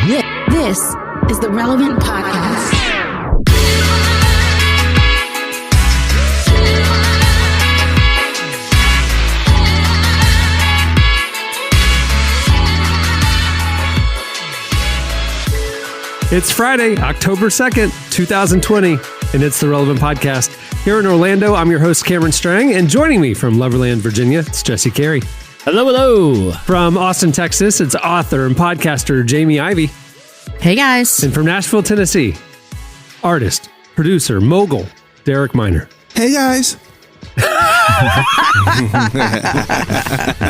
This is the Relevant Podcast. It's Friday, October 2nd, 2020, and it's the Relevant Podcast. Here in Orlando, I'm your host, Cameron Strang, and joining me from Loverland, Virginia, it's Jesse Carey. Hello, hello. From Austin, Texas, it's author and podcaster Jamie Ivey. Hey, guys. And from Nashville, Tennessee, artist, producer, mogul, Derek Minor. Hey, guys.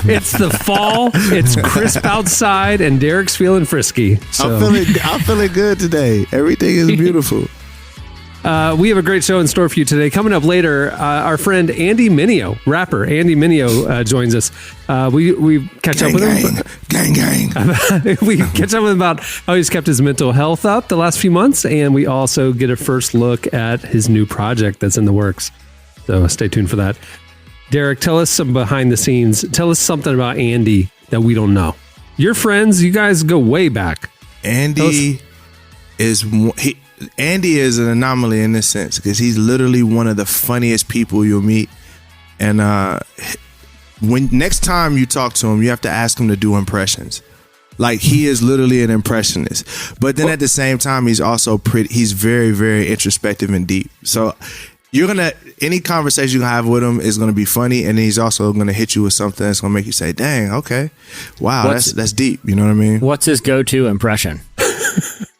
It's the fall, it's crisp outside, and Derek's feeling frisky. So. I'm feeling good today. Everything is beautiful. We have a great show in store for you today. Coming up later, our friend Andy Mineo, rapper Andy Mineo, joins us. We catch up with him. Gang. We catch up with him about how he's kept his mental health up the last few months, and we also get a first look at his new project that's in the works. So stay tuned for that. Derek, tell us some behind the scenes. Tell us something about Andy that we don't know. You're friends. You guys go way back. Andy is an anomaly in this sense because he's literally one of the funniest people you'll meet. And when next time you talk to him, you have to ask him to do impressions. Like, he is literally an impressionist. But then at the same time, he's also he's very, very introspective and deep. So any conversation you have with him is gonna be funny, and he's also gonna hit you with something that's gonna make you say, "Dang, okay, wow, that's deep." You know what I mean? What's his go-to impression?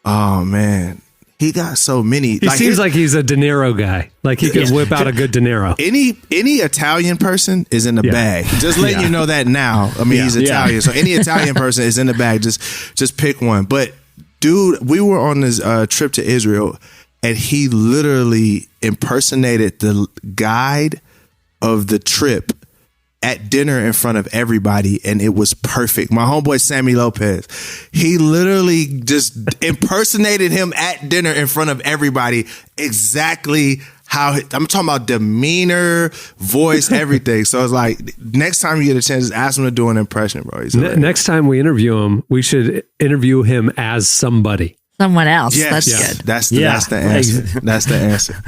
Oh man, he got so many. He seems like he's a De Niro guy. Like he could whip out a good De Niro. Any Italian person is in the bag. Just letting you know that now. I mean, he's Italian, so any Italian person is in the bag. Just pick one. But dude, we were on this trip to Israel. And he literally impersonated the guide of the trip at dinner in front of everybody, and it was perfect. My homeboy Sammy Lopez, he literally just impersonated him at dinner in front of everybody. Exactly how I'm talking about demeanor, voice, everything. So it's like, next time you get a chance, just ask him to do an impression, bro. Next time we interview him, we should interview him as somebody. Someone else. Yes. That's good. That's the answer. That's the answer.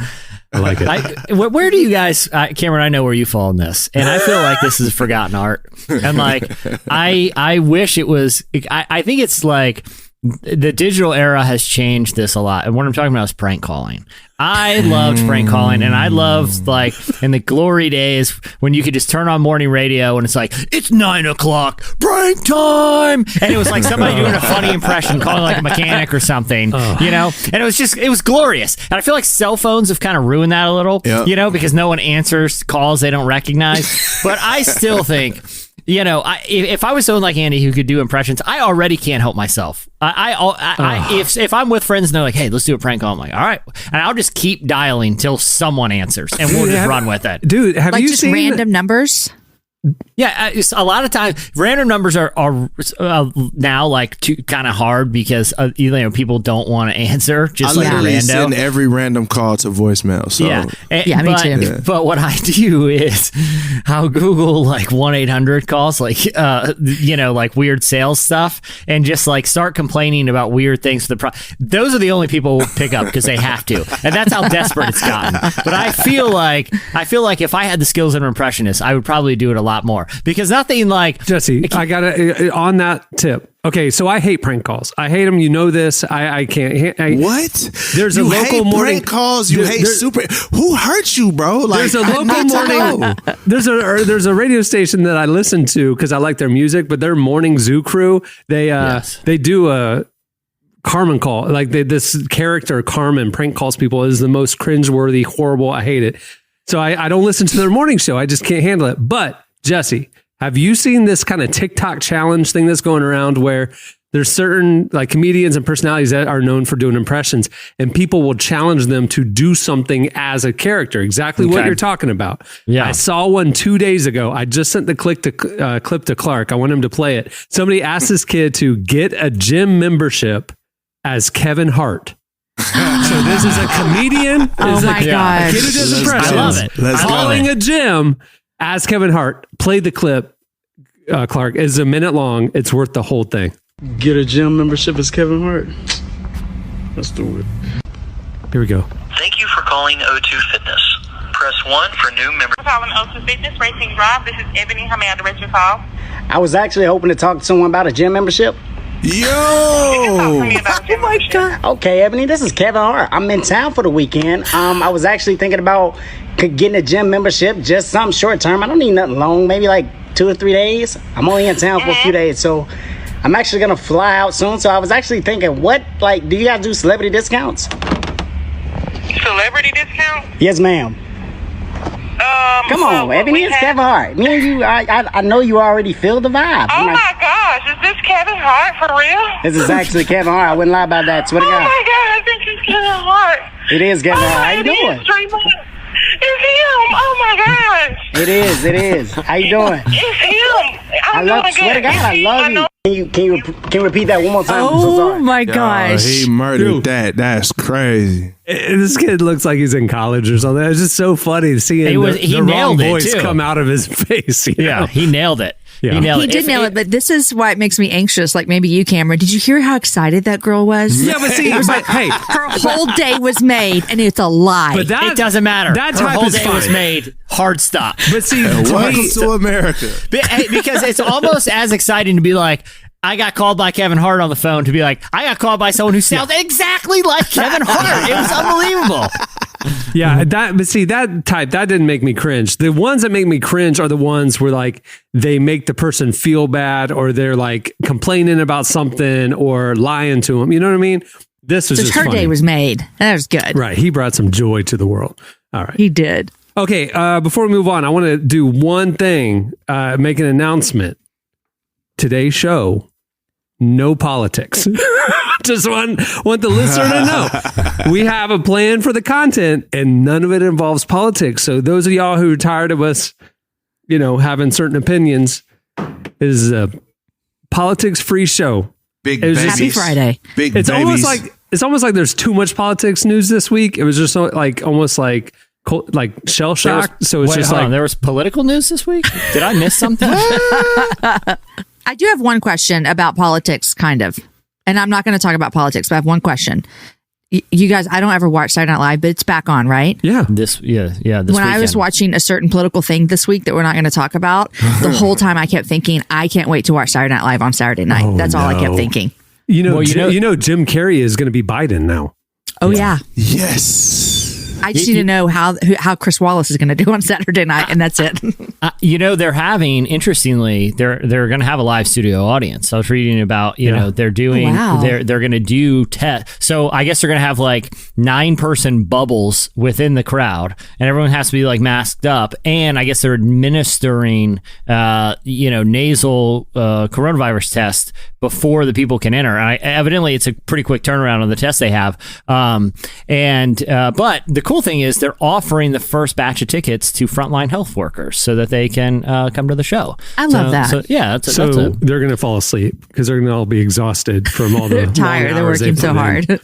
I like it. Where do you guys, Cameron, I know where you fall in this, and I feel like this is forgotten art. And like, I wish it was, I think it's like the digital era has changed this a lot. And what I'm talking about is prank calling. I loved prank calling, and I loved, like, in the glory days when you could just turn on morning radio and it's like, it's 9 o'clock, prank time. And it was like somebody doing a funny impression, calling like a mechanic or something, you know? And it was glorious. And I feel like cell phones have kind of ruined that a little, you know, because no one answers calls they don't recognize. But I still think, you know, if I was someone like Andy who could do impressions, I already can't help myself. If I'm with friends and they're like, hey, let's do a prank call, I'm like, all right. And I'll just keep dialing till someone answers, and we'll just run with it. Dude, have like you just seen random numbers? Yeah, a lot of times random numbers are now like too kind of hard because you know, people don't want to answer. Just I like literally rando. send every random call to voicemail. So Me too. Yeah. But what I do is I'll Google like 1-800 calls, like you know, like weird sales stuff, and just like start complaining about weird things. Those are the only people who pick up because they have to, and that's how desperate it's gotten. But I feel like if I had the skills of an impressionist, I would probably do it a lot more, because nothing like Jesse, I gotta on that tip. Okay, so I hate prank calls. I hate them. You know this. I can't. What? There's you a local hate morning prank calls. You hate super. Who hurt you, bro? Like, there's a local morning. There's a radio station that I listen to because I like their music, but their morning zoo crew, they do a Carmen call. Like this character Carmen prank calls people is the most cringeworthy, horrible. I hate it. So I don't listen to their morning show. I just can't handle it. But Jesse, have you seen this kind of TikTok challenge thing that's going around where there's certain like comedians and personalities that are known for doing impressions, and people will challenge them to do something as a character, exactly what you're talking about. Yeah. I saw one 2 days ago. I just sent the clip to Clark. I want him to play it. Somebody asked this kid to get a gym membership as Kevin Hart. So this is a comedian. Oh my God. A kid who does impressions. I love it. Calling a gym as Kevin Hart. Play the clip, Clark. It's a minute long. It's worth the whole thing. Get a gym membership as Kevin Hart. Let's do it. Here we go. Thank you for calling O2 Fitness. Press 1 for new members. Calling O2 Fitness, Racing Drive. This is Ebony. How may I direct your call? I was actually hoping to talk to someone about a gym membership. Yo! Oh my God. Okay, Ebony, this is Kevin Hart. I'm in town for the weekend. I was actually thinking about getting a gym membership, just something short term. I don't need nothing long, maybe like 2 or 3 days. I'm only in town for a few days, so I'm actually gonna fly out soon. So I was actually thinking, do you guys do celebrity discounts? Celebrity discount? Yes, ma'am. Come on, Ebony, it's Kevin Hart. Me and you, I know you already feel the vibe. Oh my gosh, is this Kevin Hart for real? This is actually Kevin Hart. I wouldn't lie about that. Swear to Oh God. my God, this is Kevin Hart. It is Kevin Hart. How you doing? It's him. Oh my gosh. It is. How you doing? It's him. Swear to God, I love you. Can you repeat that one more time? I'm so Oh sorry. my gosh. He murdered that. That's crazy. This kid looks like he's in college or something. It's just so funny seeing He the wrong nailed it, voice too. come out of his face. you know? Yeah, he nailed it. Yeah. He nailed He it. did nail it, but this is why it makes me anxious. Like maybe you, Cameron. Did you hear how excited that girl was? Yeah, but see, hey, Her whole day was made, and it's a lie. but that It doesn't matter. That Her type whole is day was fine. made. Hard stop. But see, Welcome to America. Because it's almost as exciting to be like, I got called by Kevin Hart on the phone to be like, I got called by someone who sounds exactly like Kevin Hart. It was unbelievable. yeah, that didn't make me cringe. The ones that make me cringe are the ones where like they make the person feel bad or they're like complaining about something or lying to them. You know what I mean? This was Just just her funny. day was made. That was good. Right. He brought some joy to the world. All right. He did. Okay. Before we move on, I want to do one thing, make an announcement. Today's show, no politics. Just want the listener to know. We have a plan for the content and none of it involves politics. So those of y'all who are tired of us, having certain opinions, is a politics-free show. Big It was babies. Happy Friday. Big It's babies. almost like there's too much politics news this week. It was just almost like shell shock. So it's Wait, just hold like on. There was political news this week? Did I miss something? I do have one question about politics, kind of. And I'm not going to talk about politics, but I have one question. You guys, I don't ever watch Saturday Night Live, but it's back on, right? yeah. This When weekend. I was watching a certain political thing this week that we're not going to talk about, the whole time I kept thinking, I can't wait to watch Saturday Night Live on Saturday night. Oh, That's all I kept no. thinking. Well, Jim Carrey is going to be Biden now. Oh, yeah. Yes. I just need to know how Chris Wallace is going to do on Saturday night, and that's it. They're having, interestingly, they're going to have a live studio audience. I was reading about, they're doing, Wow. they're going to do test. So I guess they're going to have like 9-person bubbles within the crowd, and everyone has to be like masked up. And I guess they're administering, nasal coronavirus test before the people can enter. And evidently, it's a pretty quick turnaround on the test they have. But the cool thing is they're offering the first batch of tickets to frontline health workers so that they can come to the show. I love that. So, yeah, So they're going to fall asleep because they're going to all be exhausted from all the They're tired. long They're hours working they so put in. hard.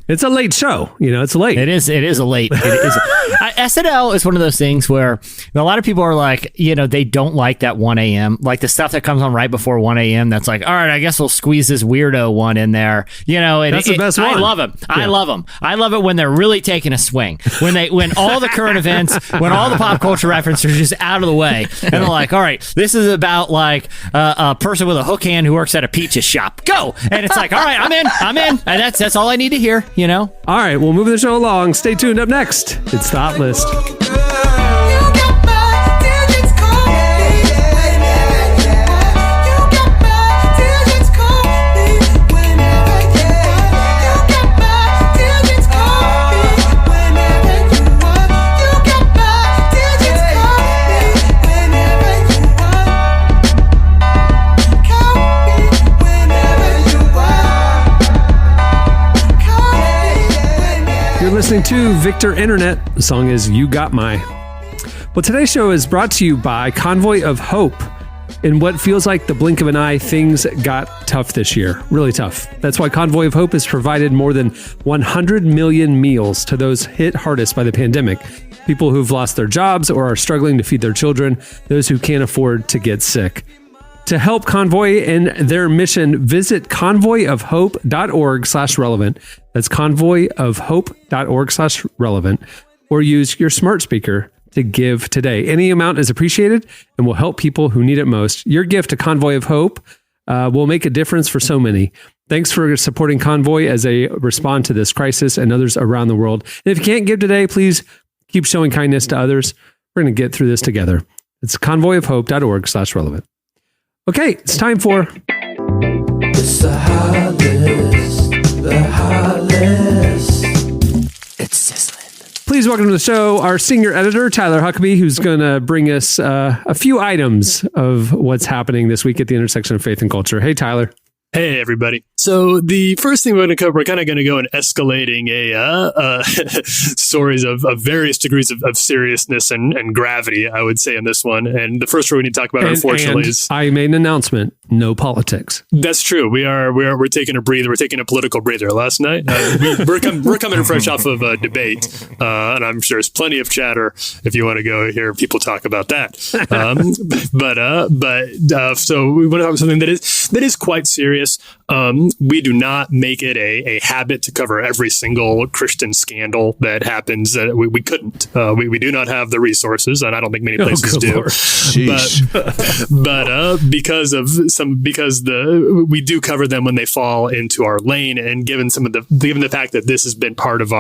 It's a late show. It's late. It is a late. SNL is one of those things where a lot of people are like, they don't like that 1 a.m. Like the stuff that comes on right before 1 a.m. That's like, all right, I guess we'll squeeze this weirdo one in there. That's the best one. I love him. I love them. I love it when they're really taking a swing. When all the current events, when all the pop culture references are just out of the way, and they're like, all right, this is about like a person with a hook hand who works at a pizza shop. Go, and it's like, all right, I'm in, and that's all I need to hear. All right, we'll move the show along. Stay tuned. Up next, it's the Hot List. You're listening to Victor Internet. The song is You Got My. Well, today's show is brought to you by Convoy of Hope. In what feels like the blink of an eye, things got tough this year. Really tough. That's why Convoy of Hope has provided more than 100 million meals to those hit hardest by the pandemic. People who've lost their jobs or are struggling to feed their children, those who can't afford to get sick. To help Convoy in their mission, visit convoyofhope.org/relevant. That's convoyofhope.org/relevant, or use your smart speaker to give today. Any amount is appreciated and will help people who need it most. Your gift to Convoy of Hope will make a difference for so many. Thanks for supporting Convoy as they respond to this crisis and others around the world. And if you can't give today, please keep showing kindness to others. We're going to get through this together. It's convoyofhope.org/relevant. Okay, it's time for... It's the hot list. The hot list. It's sizzling. Please welcome to the show our senior editor, Tyler Huckabee, who's going to bring us a few items of what's happening this week at the intersection of faith and culture. Hey, Tyler. Hey, everybody. So the first thing we're going to cover, we're kind of going to go in escalating stories of various degrees of seriousness and gravity, I would say, in this one. And the first one we need to talk about, unfortunately, is... I made an announcement. No politics. That's true. We're taking a breather. We're taking a political breather. Last night, we're coming fresh off of a debate, and I'm sure there's plenty of chatter if you want to go hear people talk about that. So we want to talk about something that is quite serious. We do not make it a habit to cover every single Christian scandal that happens. We couldn't. We do not have the resources, and I don't think many places do. But because we do cover them when they fall into our lane, and given the fact that this has been part of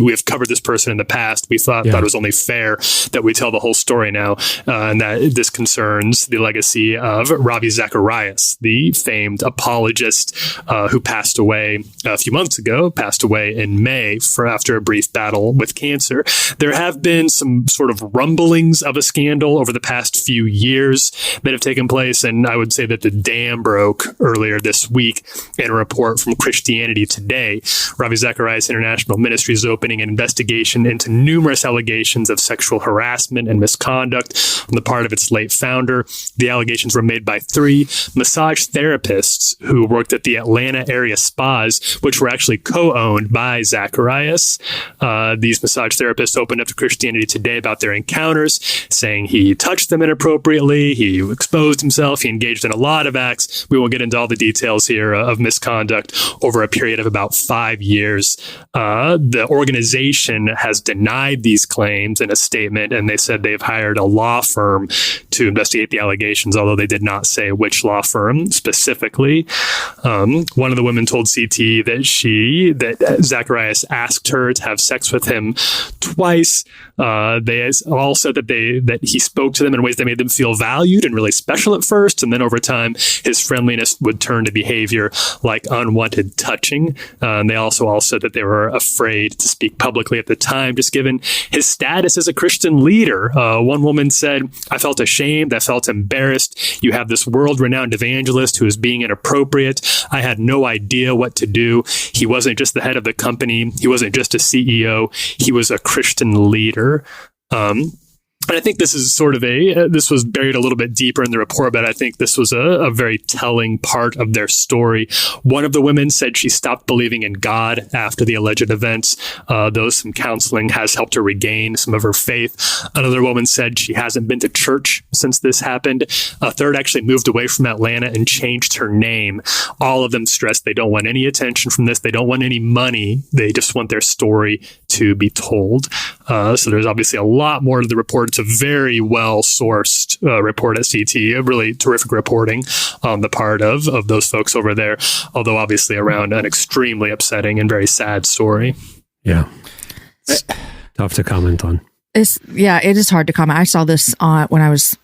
we have covered this person in the past, we thought it was only fair that we tell the whole story now, and that this concerns the legacy of Ravi Zacharias, the famed apologist who passed away a few months ago, passed away in May after a brief battle with cancer. There have been some sort of rumblings of a scandal over the past few years that have taken place, and I would say that the dam broke earlier this week in a report from Christianity Today. Ravi Zacharias International Ministry is opening an investigation into numerous allegations of sexual harassment and misconduct on the part of its late founder. The allegations were made by 3 massage therapists who worked at the Atlanta area spas, which were actually co-owned by Zacharias. These massage therapists opened up to Christianity Today about their encounters, saying he touched them inappropriately, he exposed himself, he engaged in a lot of acts. We won't get into all the details here of misconduct over a period of about 5 years. The organization has denied these claims in a statement, and they said they've hired a law firm to investigate the allegations, although they did not say which law firm specifically. One of the women told CT that Zacharias asked her to have sex with him twice. They all said that he spoke to them in ways that made them feel valued and really special at first, and then over time, his friendliness would turn to behavior like unwanted touching. And they also all said that they were afraid to speak publicly at the time, just given his status as a Christian leader. One woman said, "I felt ashamed. I felt embarrassed. You have this world-renowned evangelist who is being inappropriate. I had no idea what to do. He wasn't just the head of the company. He wasn't just a CEO. He was a Christian leader." And I think this is this was buried a little bit deeper in the report, but I think this was a very telling part of their story. One of the women said she stopped believing in God after the alleged events, though some counseling has helped her regain some of her faith. Another woman said she hasn't been to church since this happened. A third actually moved away from Atlanta and changed her name. All of them stressed they don't want any attention from this. They don't want any money. They just want their story to be told. So there's obviously a lot more to the report. It's a very well-sourced report at CT, a really terrific reporting on the part of those folks over there, although obviously around an extremely upsetting and very sad story. Yeah. It's tough to comment on. It is hard to comment. I saw this when I was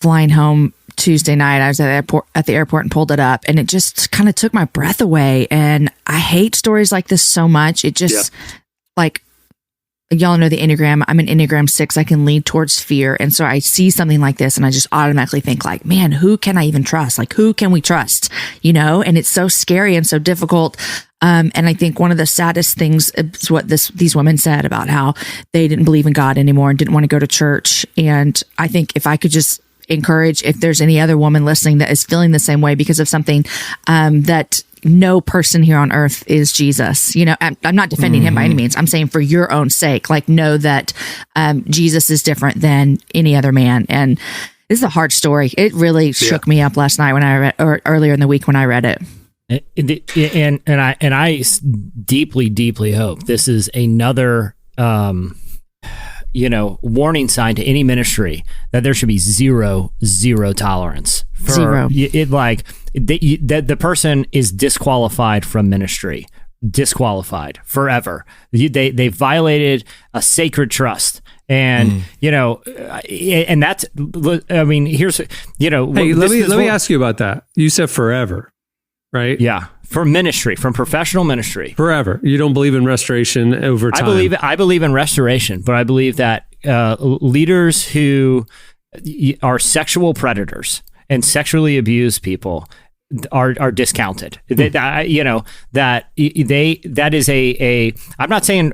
flying home Tuesday night. I was at the airport and pulled it up, and it just kind of took my breath away. And I hate stories like this so much. It just y'all know the Enneagram. I'm an Enneagram 6. I can lean towards fear. And so I see something like this and I just automatically think like, man, who can I even trust? Like, who can we trust? And it's so scary and so difficult. And I think one of the saddest things is what these women said about how they didn't believe in God anymore and didn't want to go to church. And I think if I could just encourage, if there's any other woman listening that is feeling the same way because of something, that no person here on earth is Jesus. I'm not defending him by any means. I'm saying for your own sake, like know that Jesus is different than any other man. And This is a hard story. It really shook me up last night when I read, or earlier in the week when I read it. And I deeply, deeply hope this is another, warning sign to any ministry that there should be zero tolerance for Zero. It. Like that the person is disqualified from ministry, disqualified forever. They violated a sacred trust. And and that's, I mean, here's, hey, let me ask you about that. You said forever, right? Yeah. For ministry, from professional ministry. Forever. You don't believe in restoration over time. I believe in restoration, but I believe that leaders who are sexual predators and sexually abuse people are discounted. That is a I'm not saying,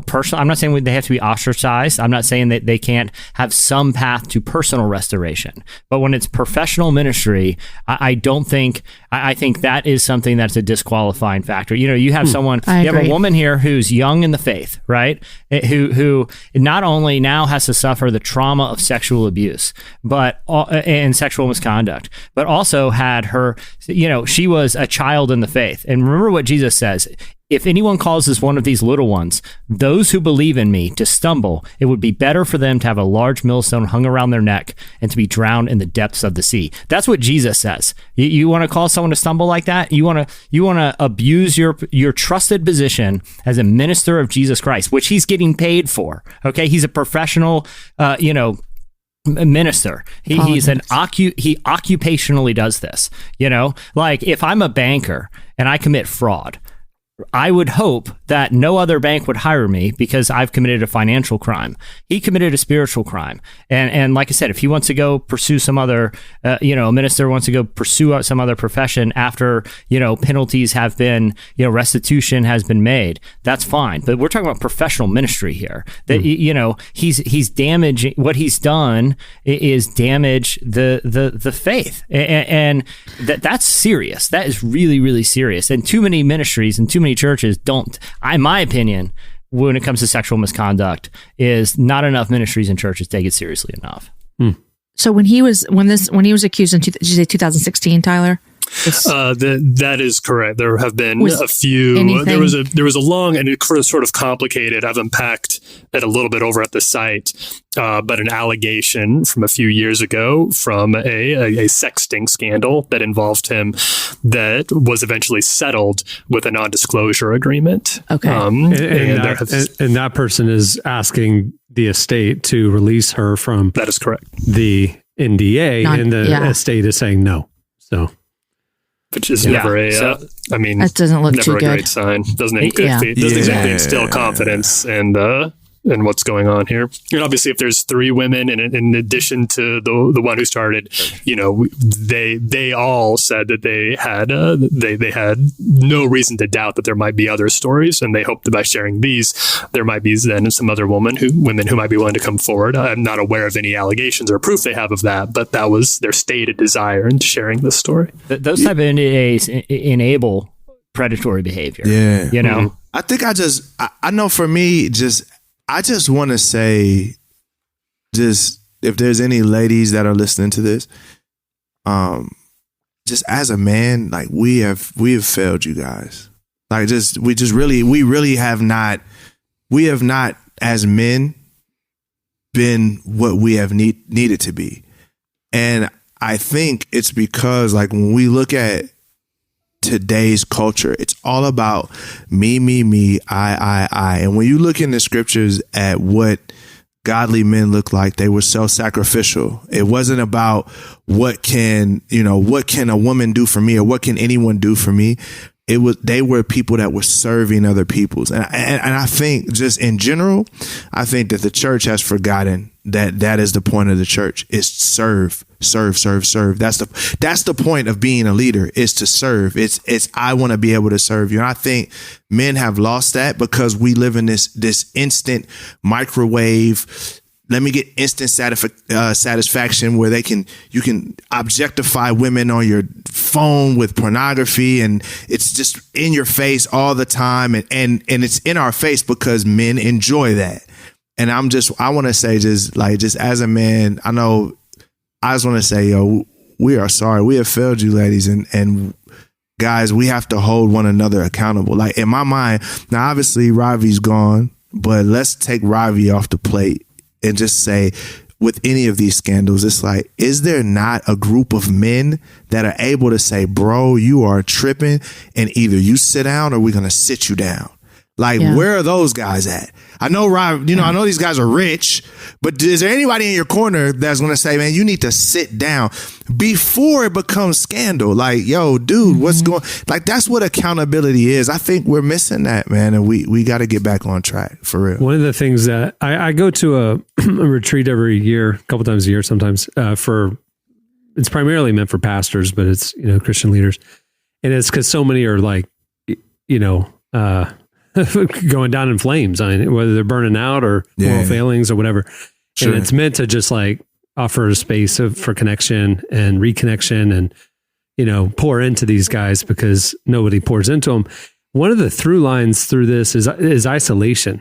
personal, I'm not saying they have to be ostracized. I'm not saying that they can't have some path to personal restoration. But when it's professional ministry, I think that is something that's a disqualifying factor. You have someone, you have a woman here who's young in the faith, right? Who not only now has to suffer the trauma of sexual abuse, and sexual misconduct, but also had her, she was a child in the faith. And remember what Jesus says: if anyone causes one of these little ones, those who believe in me, to stumble, it would be better for them to have a large millstone hung around their neck and to be drowned in the depths of the sea. That's what Jesus says. You want to cause someone to stumble like that? You want to abuse your trusted position as a minister of Jesus Christ, which he's getting paid for. Okay, he's a professional, minister. He occupationally does this. Like if I'm a banker and I commit fraud, I would hope that no other bank would hire me because I've committed a financial crime. He committed a spiritual crime. And like I said, if he wants to go pursue some other, a minister wants to go pursue some other profession after, penalties have been, restitution has been made, that's fine. But we're talking about professional ministry here. That, he's damaging, what he's done is damage the faith. And that's serious. That is really, really serious. And too many ministries and too many churches don't, in my opinion, when it comes to sexual misconduct, is not enough ministries and churches take it seriously enough. So when he was accused in, did you say 2016, Tyler? That is correct. There have been a few. Anything? There was a long and sort of complicated. I've unpacked it a little bit over at the site, but an allegation from a few years ago from a sexting scandal that involved him that was eventually settled with a non-disclosure agreement. Okay, and that person is asking the estate to release her from. That is correct. The NDA, and the estate is saying no. So. Which is never that doesn't look never too a good. Great sign. Doesn't exactly instill confidence and what's going on here. And obviously, if there's three women, and in addition to the one who started, they all said that they had no reason to doubt that there might be other stories, and they hope that by sharing these, there might be then some other women who might be willing to come forward. I'm not aware of any allegations or proof they have of that, but that was their stated desire in sharing this story. Those type of NDAs enable predatory behavior. Yeah, Mm-hmm. I think I know for me, I just want to say, just if there's any ladies that are listening to this, just as a man, like we have failed you guys. Like we really have not as men been what we have needed to be. And I think it's because, like, when we look at today's culture, it's all about me, I. And when you look in the scriptures at what godly men look like, they were self-sacrificial. It wasn't about what can a woman do for me, or what can anyone do for me. They were people that were serving other people's. And I think, just in general, I think that the church has forgotten that is the point of the church, is serve. That's the point of being a leader, is to serve. It's I want to be able to serve you. And I think men have lost that because we live in this instant microwave. Let me get instant satisfaction where you can objectify women on your phone with pornography, and it's just in your face all the time, and it's in our face because men enjoy that. And I want to say, just as a man, I know I just want to say, yo, we are sorry. We have failed you, ladies, and guys, we have to hold one another accountable. Like in my mind, now obviously Ravi's gone, but let's take Ravi off the plate and just say, with any of these scandals, it's like, is there not a group of men that are able to say, bro, you are tripping, and either you sit down or we're going to sit you down? Like, where are those guys at? I know, Rob, I know these guys are rich, but is there anybody in your corner that's going to say, man, you need to sit down before it becomes scandal? Like, yo, dude, what's going, like, that's what accountability is. I think we're missing that, man. And we got to get back on track for real. One of the things that I go to a retreat every year, a couple times a year, sometimes it's primarily meant for pastors, but it's, Christian leaders. And it's because so many are like, going down in flames. I mean, whether they're burning out or moral failings or whatever. Sure. And it's meant to just like offer a space for connection and reconnection and, pour into these guys because nobody pours into them. One of the through lines through this is isolation.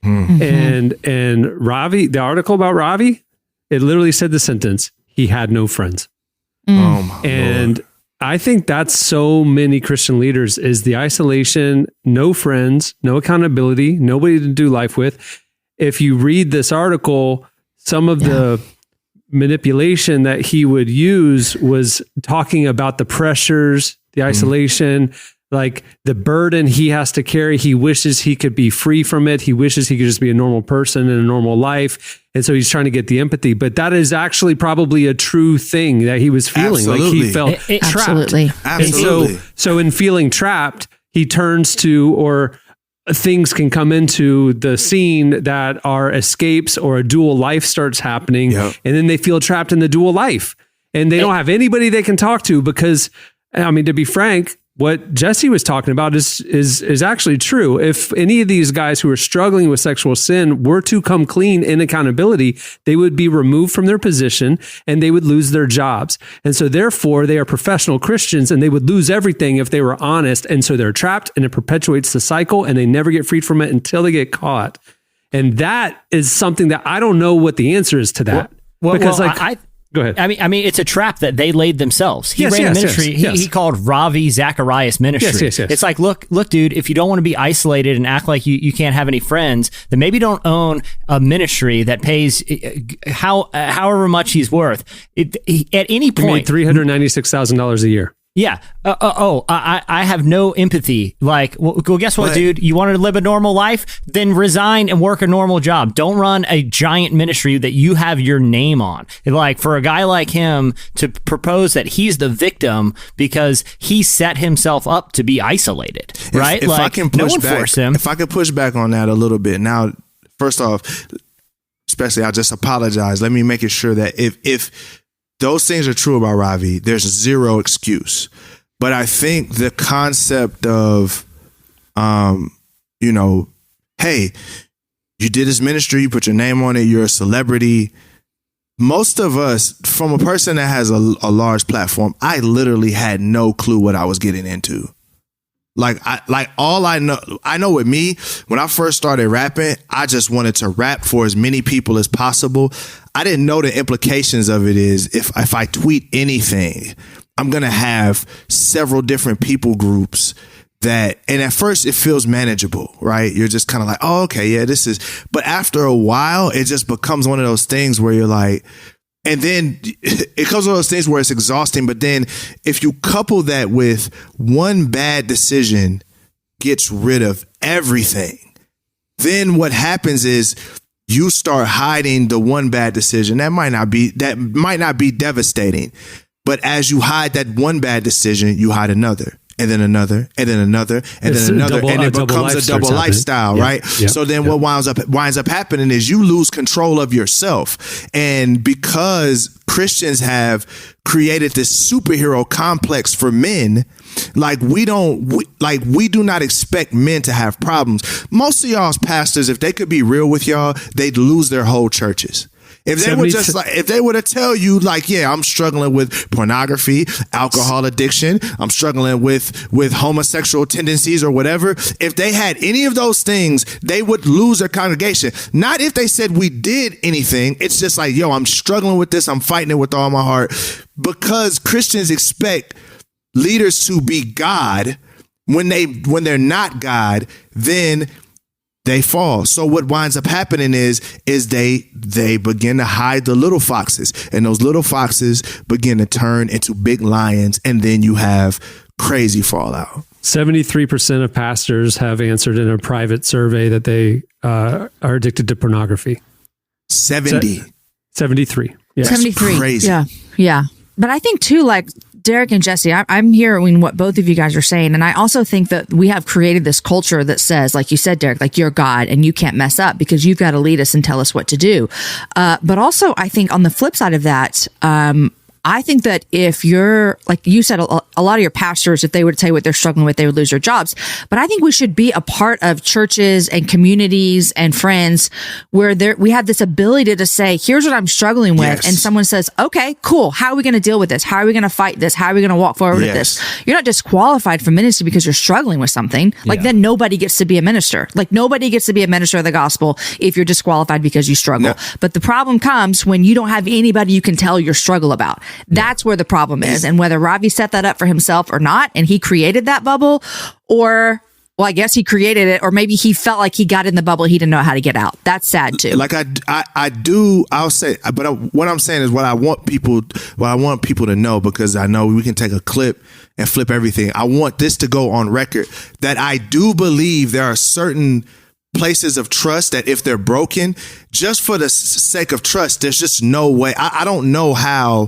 Mm-hmm. And Ravi, the article about Ravi, it literally said the sentence, he had no friends. Oh my and Lord. I think that's so many Christian leaders is the isolation, no friends, no accountability, nobody to do life with. If you read this article, some of the manipulation that he would use was talking about the pressures, the isolation, like the burden he has to carry. He wishes he could be free from it. He wishes he could just be a normal person in a normal life. And so he's trying to get the empathy, but that is actually probably a true thing that he was feeling. Absolutely. Like he felt trapped. Absolutely. Absolutely. And so in feeling trapped, he turns to, or things can come into the scene that are escapes or a dual life starts happening. Yep. And then they feel trapped in the dual life and they don't have anybody they can talk to because, I mean, to be frank, what Jesse was talking about is actually true. If any of these guys who are struggling with sexual sin were to come clean in accountability, they would be removed from their position and they would lose their jobs. And so therefore they are professional Christians and they would lose everything if they were honest. And so they're trapped and it perpetuates the cycle and they never get freed from it until they get caught. And that is something that I don't know what the answer is to that. Because go ahead. I mean, it's a trap that they laid themselves. He ran a ministry. He called Ravi Zacharias Ministry. Yes. It's like, look, dude, if you don't want to be isolated and act like you can't have any friends, then maybe don't own a ministry that pays however much he's worth. At any point, he made $396,000 a year. Yeah. I have no empathy. Like, well, guess what, dude? You wanted to live a normal life? Then resign and work a normal job. Don't run a giant ministry that you have your name on. Like, for a guy like him to propose that he's the victim because he set himself up to be isolated, right? If I can push no one back, forced him. If I could push back on that a little bit. Now, first off, especially, I'll just apologize. Let me make it sure that if those things are true about Ravi, there's zero excuse. But I think the concept of, hey, you did this ministry, you put your name on it, you're a celebrity. Most of us, from a person that has a large platform, I literally had no clue what I was getting into. All I know with me, when I first started rapping, I just wanted to rap for as many people as possible. I didn't know the implications of it is if I tweet anything, I'm going to have several different people groups and at first it feels manageable, right? You're just kind of like, oh, okay, yeah, but after a while, it just becomes one of those things where you're like, and then it comes one of those things where it's exhausting. But then if you couple that with one bad decision gets rid of everything, then what happens is you start hiding the one bad decision. That might not be devastating. But as you hide that one bad decision, you hide another. And then another, and then another, and then another, and it becomes a double lifestyle, right? Yeah. So then what winds up happening is you lose control of yourself. And because Christians have created this superhero complex for men, we do not expect men to have problems. Most of y'all's pastors, if they could be real with y'all, they'd lose their whole churches. If they were just like, if they were to tell you like, yeah, I'm struggling with pornography, alcohol addiction, I'm struggling with homosexual tendencies or whatever. If they had any of those things, they would lose their congregation. Not if they said we did anything. It's just like, yo, I'm struggling with this. I'm fighting it with all my heart, because Christians expect leaders to be God. When they're not God, then they fall. So what winds up happening is they begin to hide the little foxes, and those little foxes begin to turn into big lions, and then you have crazy fallout. 73% of pastors have answered in a private survey that they are addicted to pornography. 73. Yeah. 73. Crazy. Yeah. But I think too, like Derek and Jesse, I'm hearing what both of you guys are saying. And I also think that we have created this culture that says, like you said, Derek, like you're God and you can't mess up because you've got to lead us and tell us what to do. But also I think on the flip side of that, I think that if you're, like you said, a lot of your pastors, if they would tell you what they're struggling with, they would lose their jobs. But I think we should be a part of churches and communities and friends where we have this ability to say, here's what I'm struggling with. Yes. And someone says, okay, cool. How are we going to deal with this? How are we going to fight this? How are we going to walk forward with this? You're not disqualified from ministry because you're struggling with something. Like then nobody gets to be a minister. Like nobody gets to be a minister of the gospel if you're disqualified because you struggle. No. But the problem comes when you don't have anybody you can tell your struggle about. That's where the problem is. And whether Ravi set that up for himself or not, and he created that bubble, or, well, I guess he created it, or maybe he felt like he got in the bubble. He didn't know how to get out. That's sad too. Like I'll say, but what I'm saying is what I want people to know, because I know we can take a clip and flip everything. I want this to go on record that I do believe there are certain places of trust that if they're broken, just for the sake of trust, there's just no way. I don't know how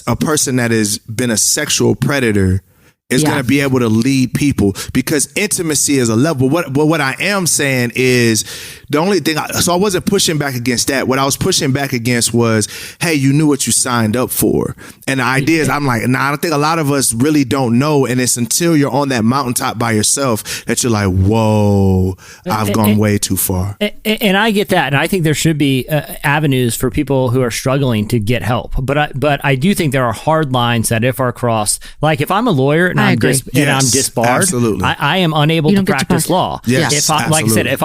a person that has been a sexual predator is going to be able to lead people, because intimacy is a level. What I am saying is the only thing. So I wasn't pushing back against that. What I was pushing back against was, hey, you knew what you signed up for. And the idea is, I'm like, I don't think a lot of us really don't know. And it's until you're on that mountaintop by yourself that you're like, whoa, I've gone way too far. And I get that. And I think there should be avenues for people who are struggling to get help. But I do think there are hard lines that if are crossed, like if I'm a lawyer and I'm disbarred, absolutely. I am unable to practice law. Yes, like I said, if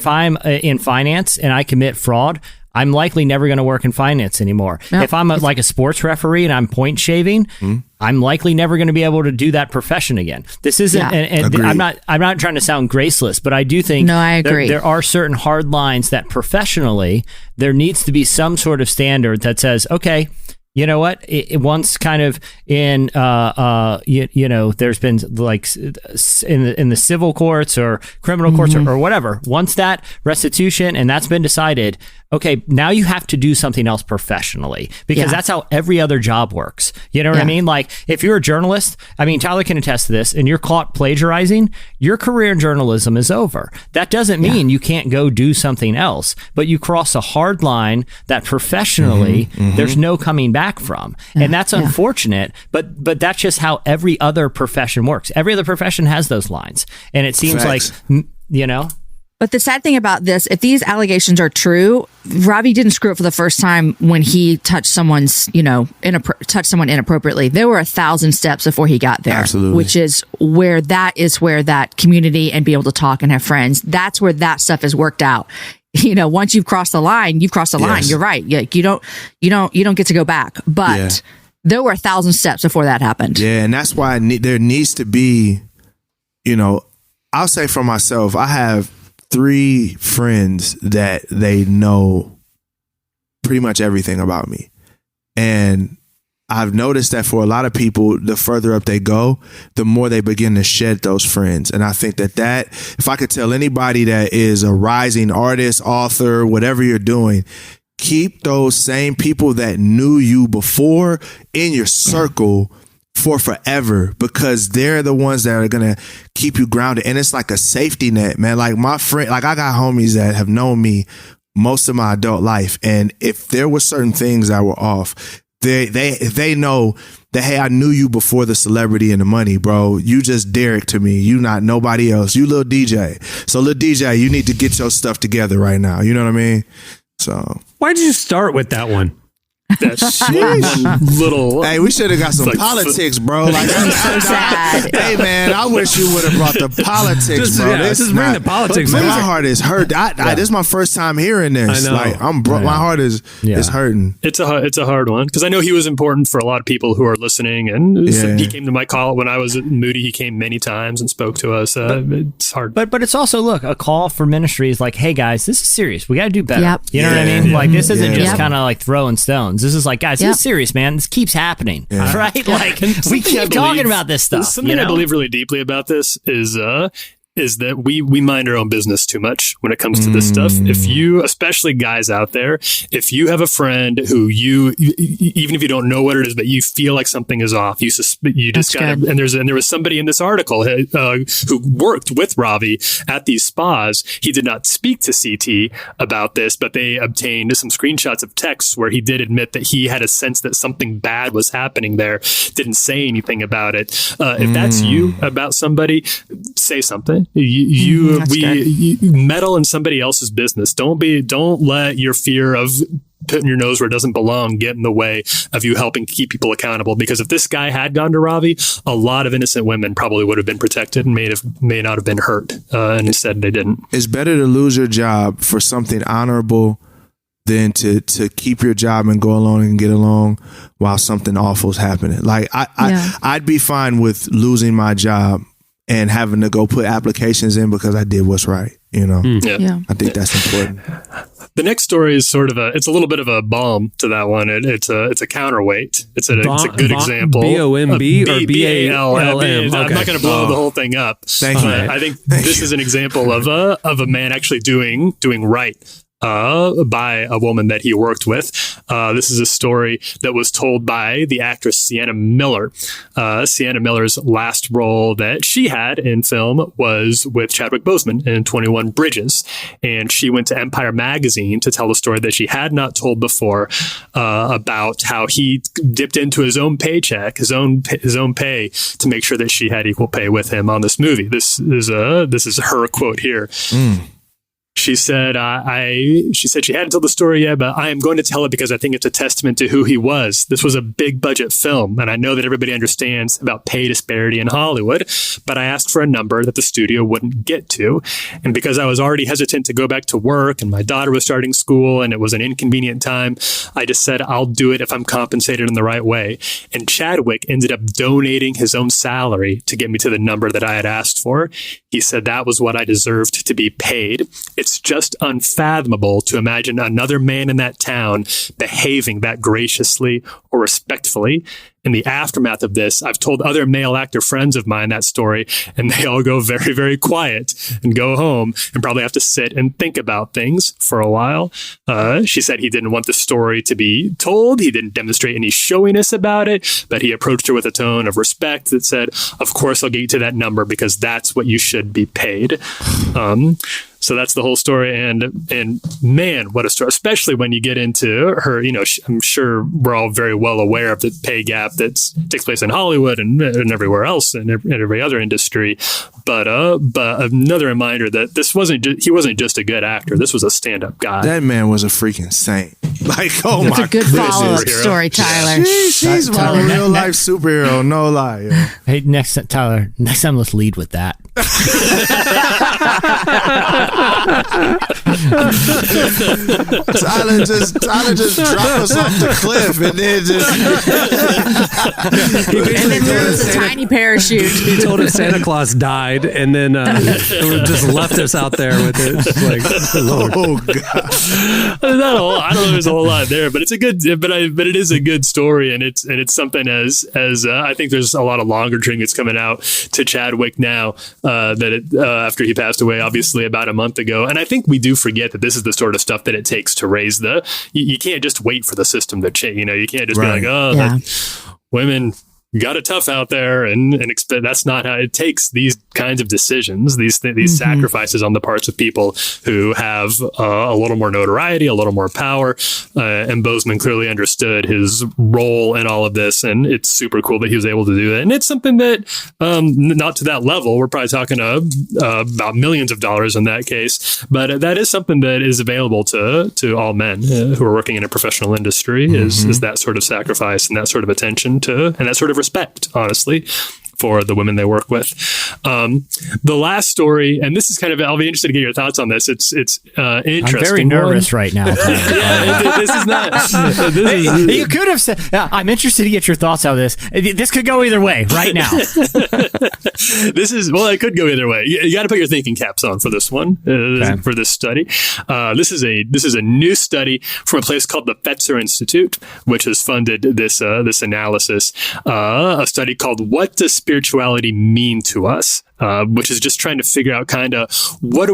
I'm in finance and I commit fraud, I'm likely never going to work in finance anymore. No. If I'm like a sports referee and I'm point shaving, I'm likely never going to be able to do that profession again. This isn't, and I'm not trying to sound graceless, but I do think I agree. There are certain hard lines that professionally there needs to be some sort of standard that says, okay, you know what? It once kind of in, there's been like in the civil courts or criminal courts or whatever. Once that restitution and that's been decided, okay, now you have to do something else professionally, because that's how every other job works. You know what I mean? Like if you're a journalist, I mean, Tyler can attest to this, and you're caught plagiarizing, your career in journalism is over. That doesn't mean you can't go do something else, but you cross a hard line that professionally there's no coming back from. And that's unfortunate, but that's just how every other profession works. Every other profession has those lines. And it seems like, But the sad thing about this, if these allegations are true, Ravi didn't screw up for the first time when he touched someone's, touched someone inappropriately. There were 1,000 steps before he got there. Absolutely. Which is where that community and be able to talk and have friends, that's where that stuff is worked out. Once you've crossed the line, you've crossed the line. You're right. You don't get to go back. But there were 1,000 steps before that happened. Yeah, and that's why there needs to be, I'll say for myself, I have 3 friends that they know pretty much everything about me. And I've noticed that for a lot of people, the further up they go, the more they begin to shed those friends. And I think that if I could tell anybody that is a rising artist, author, whatever you're doing, keep those same people that knew you before in your circle for forever, because they're the ones that are going to keep you grounded. And it's like a safety net, man. Like my friend, like I got homies that have known me most of my adult life. And if there were certain things that were off, they know that, hey, I knew you before the celebrity and the money, bro. You just Derek to me. You not nobody else. You little DJ. So little DJ, you need to get your stuff together right now. You know what I mean? So why did you start with that one? That's one little. Hey, we should have got some politics, bro. Like, so sad. Hey, man, I wish you would have brought the politics, bro. Just bring the politics. Man, my heart is hurt. This is my first time hearing this. I know. Like, my heart is hurting. It's a hard one because I know he was important for a lot of people who are listening, and he came to my call when I was at Moody. He came many times and spoke to us. It's hard, but it's also a call for ministry is like, hey guys, this is serious. We got to do better. Yep. You know what I mean? Like this isn't just kind of like throwing stones. This is like, guys, this is serious, man. This keeps happening, right? Like we keep talking about this stuff. Something I believe really deeply about this is that we mind our own business too much when it comes to this stuff. If you, especially guys out there, if you have a friend who even if you don't know what it is, but you feel like something is off, you just got to, and there was somebody in this article who worked with Ravi at these spas. He did not speak to CT about this, but they obtained some screenshots of texts where he did admit that he had a sense that something bad was happening there, didn't say anything about it. If that's you about somebody, say something. You meddle in somebody else's business. Don't let your fear of putting your nose where it doesn't belong get in the way of you helping keep people accountable. Because if this guy had gone to Ravi, a lot of innocent women probably would have been protected and may not have been hurt. And instead they didn't. It's better to lose your job for something honorable than to keep your job and go along and get along while something awful is happening. Like I'd be fine with losing my job and having to go put applications in because I did what's right. You know, I think that's important. The next story is it's a little bit of a balm to that one. It's a counterweight. It's a good example. BOMB or BALM. I'm not going to blow the whole thing up. Thank you. I think this is an example of a man actually doing right. By a woman that he worked with. This is a story that was told by the actress Sienna Miller. Sienna Miller's last role that she had in film was with Chadwick Boseman in 21 Bridges. And she went to Empire Magazine to tell a story that she had not told before about how he dipped into his own paycheck, his own pay to make sure that she had equal pay with him on this movie. This is her quote here. She said, she hadn't told the story yet, but I am going to tell it because I think it's a testament to who he was. This was a big budget film, and I know that everybody understands about pay disparity in Hollywood, but I asked for a number that the studio wouldn't get to. And because I was already hesitant to go back to work and my daughter was starting school and it was an inconvenient time, I just said, I'll do it if I'm compensated in the right way. And Chadwick ended up donating his own salary to get me to the number that I had asked for. He said that was what I deserved to be paid. It's just unfathomable to imagine another man in that town behaving that graciously or respectfully. In the aftermath of this, I've told other male actor friends of mine that story, and they all go very, very quiet and go home and probably have to sit and think about things for a while. She said he didn't want the story to be told. He didn't demonstrate any showiness about it, but he approached her with a tone of respect that said, of course, I'll get you to that number because that's what you should be paid. So that's the whole story. And man, what a story, especially when you get into her, I'm sure we're all very well aware of the pay gap that takes place in Hollywood and everywhere else and every other industry. But another reminder that he wasn't just a good actor. This was a stand-up guy. That man was a freaking saint. Like, oh my goodness. It's a good follow-up story, Tyler. She's my real life superhero, no lie. Yeah. Hey, next time let's lead with that. Tyler just dropped us off the cliff and then and then there was a tiny parachute. He told us Santa Claus died and then just left us out there with it. Just like, Lord. Oh God. I don't know if there's a whole lot there, but it's a good, but it is a good story, and it's something as I think there's a lot of longer trinkets coming out to Chadwick now after he passed away, obviously about a month ago. And I think we do forget that this is the sort of stuff that it takes to raise you can't just wait for the system to change. You can't just be like, women, got it tough out there, and that's not how it takes these kinds of decisions, these sacrifices on the parts of people who have a little more notoriety, a little more power. And Boseman clearly understood his role in all of this, and it's super cool that he was able to do that. And it's something that, not to that level, we're probably talking about millions of dollars in that case, but that is something that is available to all men who are working in a professional industry, is that sort of sacrifice and that sort of attention to, and that sort of respect, honestly, for the women they work with. The last story, and this is kind of, I'll be interested to get your thoughts on this. It's interesting. I'm very nervous right now. This is not. You could have said, I'm interested to get your thoughts on this. This could go either way right now. It could go either way. You got to put your thinking caps on for this one, for this study. This is a new study from a place called the Fetzer Institute, which has funded this analysis. A study called "What Does Spirituality Mean to Us?" Which is just trying to figure out kind of what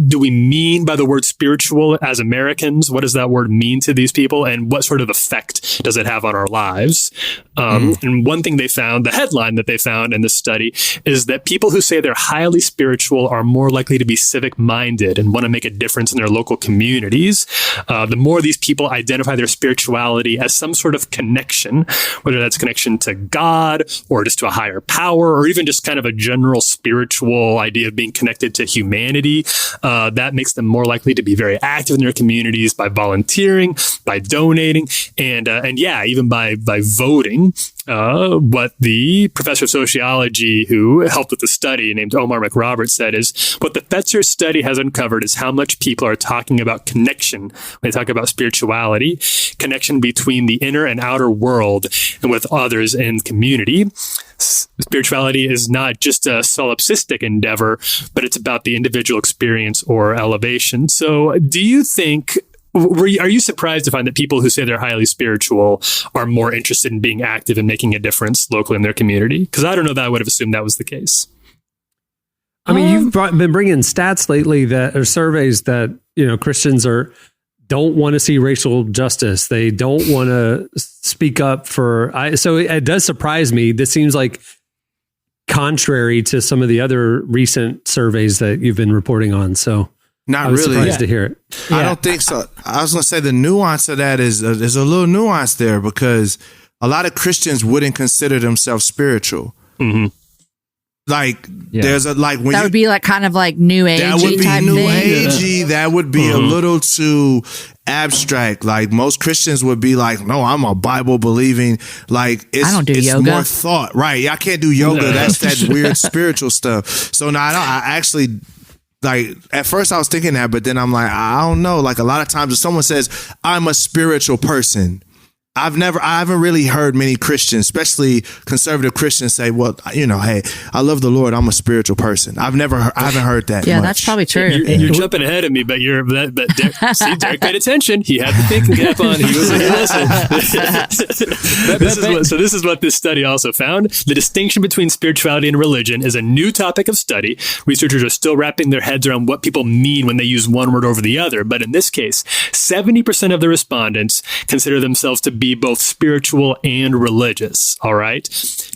do we mean by the word spiritual as Americans? What does that word mean to these people? And what sort of effect does it have on our lives? And one thing they found, the headline that they found in this study, is that people who say they're highly spiritual are more likely to be civic minded and want to make a difference in their local communities. The more these people identify their spirituality as some sort of connection, whether that's connection to God or just to a higher power, or even just kind of a general spiritual idea of being connected to humanity, that makes them more likely to be very active in their communities by volunteering, by donating, and even by voting. What the professor of sociology who helped with the study, named Omar McRoberts, said is, what the Fetzer study has uncovered is how much people are talking about connection when they talk about spirituality, connection between the inner and outer world and with others in community. Spirituality is not just a solipsistic endeavor, but it's about the individual experience or elevation. So do you think, are you surprised to find that people who say they're highly spiritual are more interested in being active and making a difference locally in their community? Because I don't know that I would have assumed that was the case. I mean, you've been bringing stats lately that are surveys that, Christians don't want to see racial justice. They don't want to speak up so it does surprise me. This seems like contrary to some of the other recent surveys that you've been reporting on. So not I was really surprised to hear it. Yeah. I don't think so. I was going to say the nuance of that is there's a little nuance there, because a lot of Christians wouldn't consider themselves spiritual. Mm-hmm. There's when that would be kind of new agey. That would be type new thing. agey. Yeah. That would be a little too abstract. Most Christians would be like, no, I'm a Bible believing. I don't do yoga. More thought, right? I can't do yoga. No. That's that weird spiritual stuff. So now I actually. At first I was thinking that, but then I'm like, I don't know. A lot of times if someone says I'm a spiritual person, I haven't really heard many Christians, especially conservative Christians, say, well, hey, I love the Lord. I'm a spiritual person. I haven't heard that. Yeah, much. That's probably true. You're jumping ahead of me, but Derek paid attention. He had the thinking cap on. He listened. This is what this study also found. The distinction between spirituality and religion is a new topic of study. Researchers are still wrapping their heads around what people mean when they use one word over the other. But in this case, 70% of the respondents consider themselves to be both spiritual and religious. All right.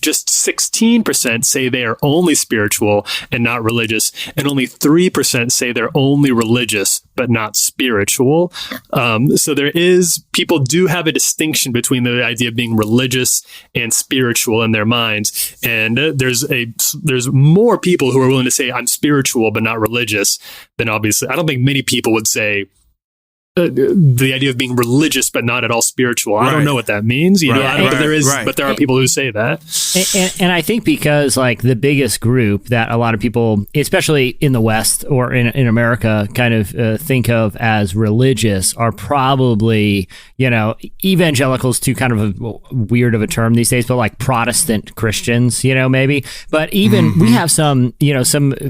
Just 16% say they are only spiritual and not religious. And only 3% say they're only religious, but not spiritual. So people do have a distinction between the idea of being religious and spiritual in their minds. And there's more people who are willing to say I'm spiritual, but not religious than obviously. I don't think many people would say, the idea of being religious but not at all spiritual. I don't know what that means. But there are people who say that. And I think because the biggest group that a lot of people, especially in the West or in America, kind of think of as religious are probably, evangelicals, too kind of a weird of a term these days, but Protestant Christians, maybe. But even we have some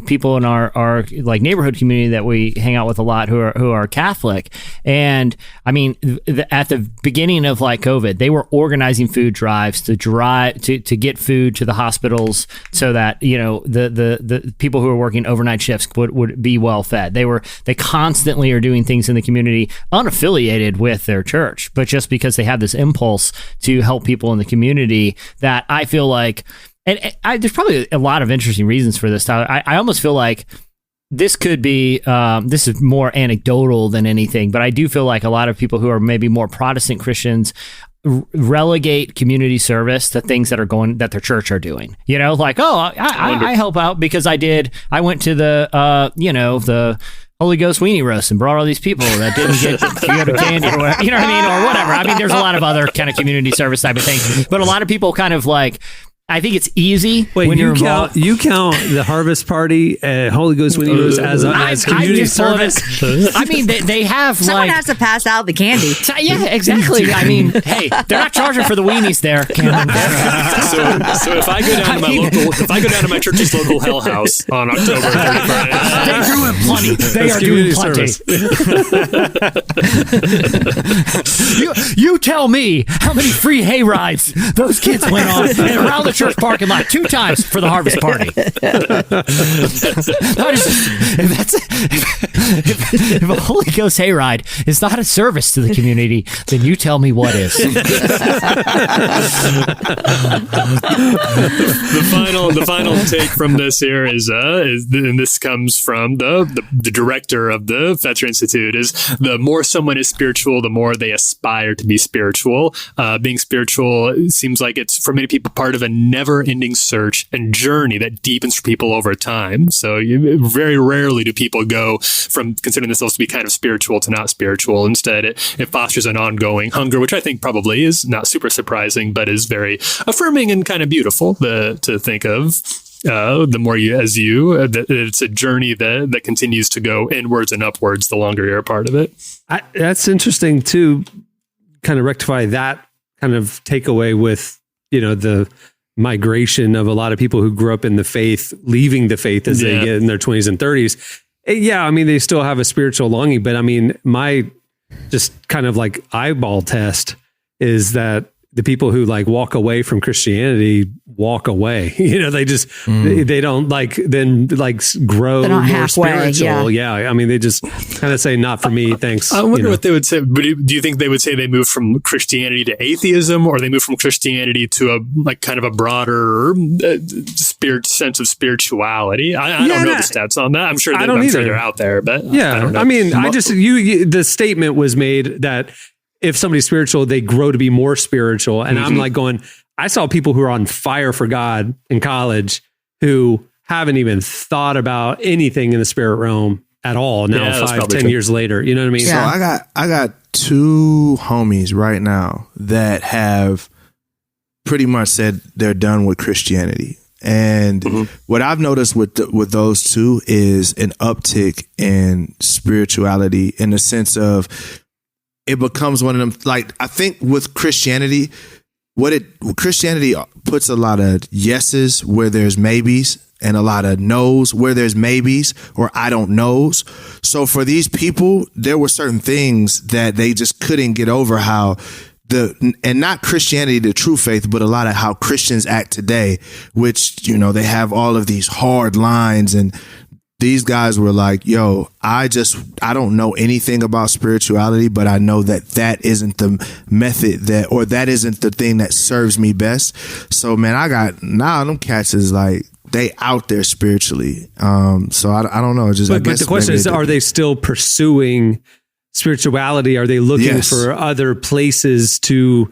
people in our neighborhood community that we hang out with a lot who are Catholic. And I mean, at the beginning of like COVID, they were organizing food drives to get food to the hospitals so that, you know, the people who are working overnight shifts would be well fed. They constantly are doing things in the community unaffiliated with their church, but just because they have this impulse to help people in the community that I feel like, and there's probably a lot of interesting reasons for this, Tyler. I almost feel like this could be, this is more anecdotal than anything, but I do feel like a lot of people who are maybe more Protestant Christians relegate community service to things that their church are doing. You know, like, oh, I help out because I went to the, the Holy Ghost weenie roast and brought all these people that didn't get candy or whatever, you know what I mean, or whatever. I mean, there's a lot of other kind of community service type of things, but a lot of people kind of like, I think it's easy. Wait, when you count the Harvest Party at Holy Ghost Weenie Roast as community service? I mean, they have someone has to pass out the candy. Yeah, exactly. I mean, hey, they're not charging for the weenies there. So if I go down to my church's local Hell House on October 31st, they're doing plenty. They are doing plenty. You tell me how many free hay rides those kids went on and around the church parking lot 2 times for the Harvest Party. If a Holy Ghost hayride is not a service to the community, then you tell me what is. The final take from this here is and this comes from the director of the Fetzer Institute, is the more someone is spiritual, the more they aspire to be spiritual. Being spiritual seems like it's for many people part of a never-ending search and journey that deepens for people over time. So very rarely do people go from considering themselves to be kind of spiritual to not spiritual. Instead, it fosters an ongoing hunger, which I think probably is not super surprising, but is very affirming and kind of beautiful to think of. The more it's a journey that continues to go inwards and upwards the longer you're a part of it. That's interesting to kind of rectify that kind of takeaway with, you know, the migration of a lot of people who grew up in the faith, leaving the faith as they get in their 20s and 30s. Yeah, I mean, they still have a spiritual longing, but I mean, my just kind of like eyeball test is that the people who like walk away from Christianity walk away. You know, they just they don't like then like grow They're not more halfway, spiritual. Yeah, I mean, they just kind of say, "Not for me, thanks." I wonder what they would say. But do you think they would say they moved from Christianity to atheism, or they moved from Christianity to a like kind of a broader sense of spirituality? I don't know the stats on that. I'm sure they're out there, but yeah, I don't know. I mean, I just the statement was made that if somebody's spiritual, they grow to be more spiritual. And I'm like going, I saw people who are on fire for God in college who haven't even thought about anything in the spirit realm at all. Now, 5-10 years later, you know what I mean? Yeah. So I got 2 homies right now that have pretty much said they're done with Christianity. And what I've noticed with those 2 is an uptick in spirituality in the sense of it becomes one of them. Like, I think with Christianity, Christianity puts a lot of yeses where there's maybes and a lot of no's where there's maybes or I don't knows. So for these people, there were certain things that they just couldn't get over how and not Christianity, the true faith, but a lot of how Christians act today, which, you know, they have all of these hard lines, and these guys were like, yo, I don't know anything about spirituality, but I know that isn't the method that isn't the thing that serves me best. So, man, them cats is like, they out there spiritually. So I don't know. But the question is, are they still pursuing spirituality? Are they looking for other places to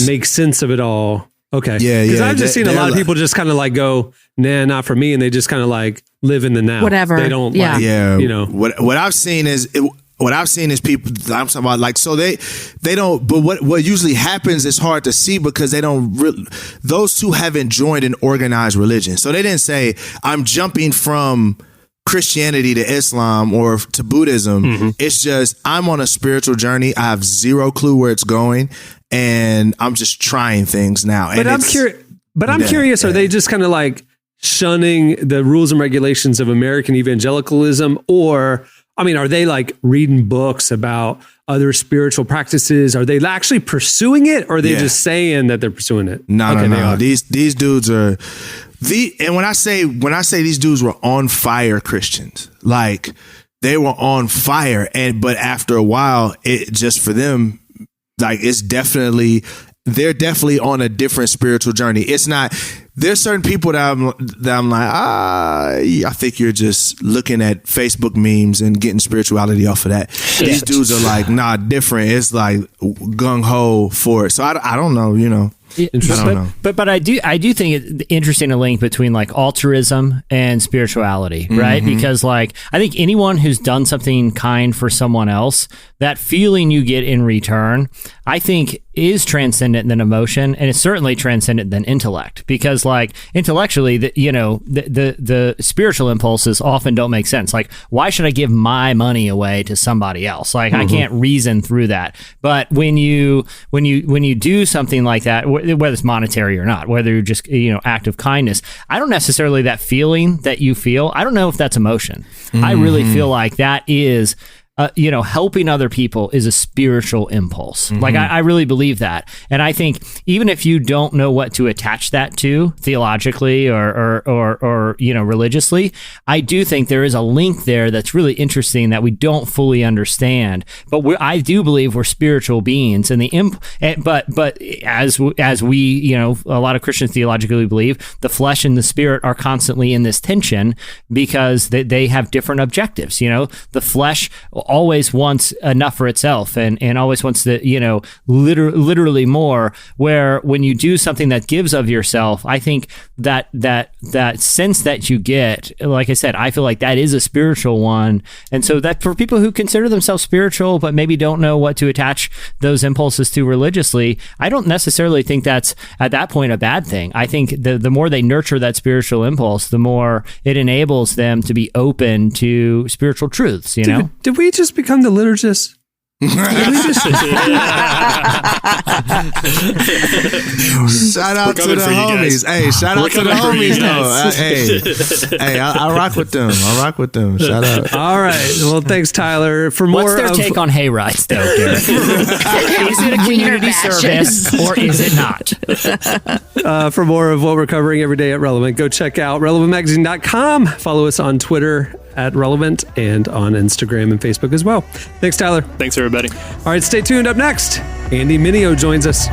make sense of it all? Okay. Yeah. Because I've just seen a lot of people just kind of like go, nah, not for me. And they just kind of like live in the now. Whatever. They don't you know. What I've seen is people, I'm talking about like, so they don't, but what usually happens is hard to see because they don't really, those 2 haven't joined an organized religion. So they didn't say, I'm jumping from Christianity to Islam or to Buddhism. It's just, I'm on a spiritual journey. I have zero clue where it's going, and I'm just trying things now. But I'm curious. Curious. Are they just kind of like shunning the rules and regulations of American evangelicalism, or I mean, are they like reading books about other spiritual practices? Are they actually pursuing it, or are they just saying that they're pursuing it? No. These dudes are and when I say these dudes were on fire Christians, like they were on fire, but after a while, it just for them, like they're definitely on a different spiritual journey. It's not. There's certain people that I'm like, I think you're just looking at Facebook memes and getting spirituality off of that. These dudes are like, nah, different. It's like gung ho for it. So I don't know, you know. But I do think it's interesting to link between like altruism and spirituality, right? Because like I think anyone who's done something kind for someone else, that feeling you get in return, I think is transcendent than emotion, and it's certainly transcendent than intellect. Because like intellectually, the spiritual impulses often don't make sense. Like, why should I give my money away to somebody else? Like I can't reason through that. But when you do something like that, whether it's monetary or not, whether you're just act of kindness, I don't necessarily that feeling that you feel. I don't know if that's emotion. I really feel like that is. Helping other people is a spiritual impulse. Like I really believe that. And I think even if you don't know what to attach that to theologically or religiously, I do think there is a link there that's really interesting that we don't fully understand. But I do believe we're spiritual beings, and but as we a lot of Christians theologically believe, the flesh and the spirit are constantly in this tension because they have different objectives. The flesh always wants enough for itself and always wants to, literally more, where when you do something that gives of yourself, I think that sense that you get, like I said, I feel like that is a spiritual one. And so that for people who consider themselves spiritual, but maybe don't know what to attach those impulses to religiously, I don't necessarily think that's at that point a bad thing. I think the more they nurture that spiritual impulse, the more it enables them to be open to spiritual truths, Did we just become the liturgists? Shout out to the homies. Hey, shout out to the homies though. Hey, I rock with them. Shout out. All right. Well, thanks, Tyler. For more, what's their take on hay rides, though, Derek? Is it a community service or is it not? For more of what we're covering every day at Relevant, go check out relevantmagazine.com. Follow us on Twitter at Relevant and on Instagram and Facebook as well. Thanks, Tyler. Thanks, everybody. All right, stay tuned. Up next, Andy Mineo joins us.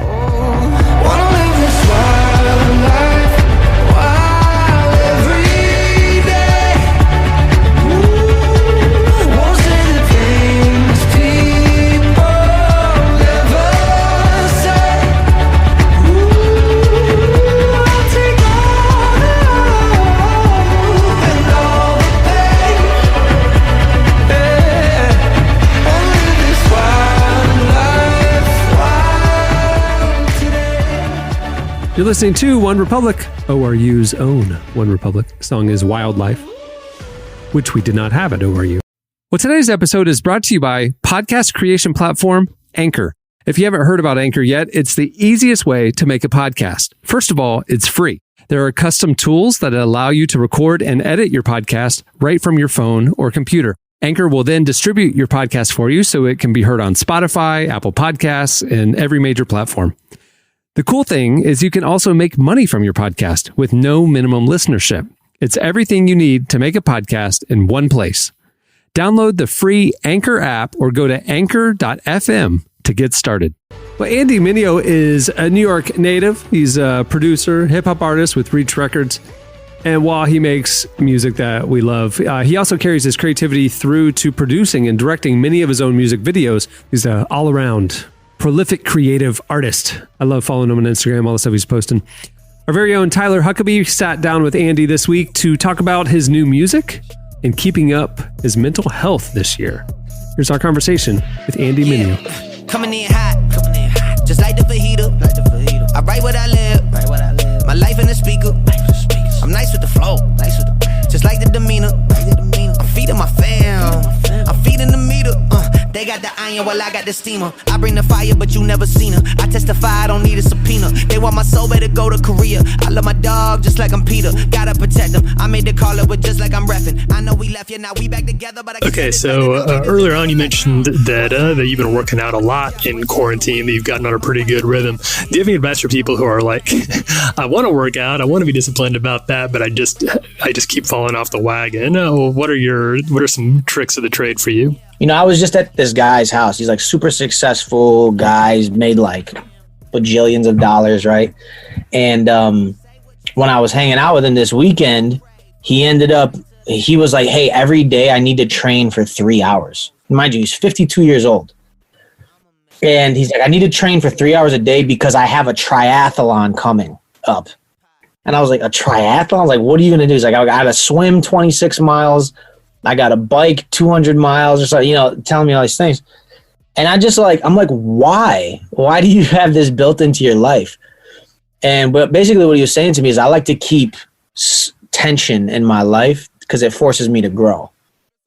You're listening to One Republic, ORU's own One Republic. The song is Wildlife, which we did not have at ORU. Well, today's episode is brought to you by podcast creation platform Anchor. If you haven't heard about Anchor yet, it's the easiest way to make a podcast. First of all, it's free. There are custom tools that allow you to record and edit your podcast right from your phone or computer. Anchor will then distribute your podcast for you so it can be heard on Spotify, Apple Podcasts, and every major platform. The cool thing is you can also make money from your podcast with no minimum listenership. It's everything you need to make a podcast in one place. Download the free Anchor app or go to anchor.fm to get started. Well, Andy Mineo is a New York native. He's a producer, hip-hop artist with Reach Records. And while he makes music that we love, he also carries his creativity through to producing and directing many of his own music videos. He's an all-around prolific creative artist. I love following him on Instagram, all the stuff he's posting. Our very own Tyler Huckabee sat down with Andy this week to talk about his new music and keeping up his mental health this year. Here's our conversation with Andy Mineo. Coming in hot, just like the fajita. I write what I live, my life in the speaker. I'm nice with the flow, just like the demeanor. I'm feeding my fam, I'm feeding the meter. They got the iron saying, well, I got the steamer. I bring the fire, but you never seen her. I testify, I don't need a subpoena. They want my soul, better go to Korea. I love my dog just like I'm Peter. Gotta protect him. I made the call up with just like I'm reffing. I know we left you, now we back together, but I Okay, so earlier on you mentioned that you've been working out a lot in quarantine, that you've gotten on a pretty good rhythm. Do you have any advice for people who are like, I want to work out, I want to be disciplined about that, but I just keep falling off the wagon? What are some tricks of the trade for you? You know, I was just at this guy's house. He's like super successful guys, made like bajillions of dollars, right? And when I was hanging out with him this weekend, he was like, hey, every day I need to train for 3 hours. Mind you, he's 52 years old. And he's like, I need to train for 3 hours a day because I have a triathlon coming up. And I was like, a triathlon? I was like, what are you going to do? He's like, I got to swim 26 miles. I got to bike 200 miles or so, you know, telling me all these things. And I'm like, why? Why do you have this built into your life? But basically what he was saying to me is I like to keep tension in my life because it forces me to grow.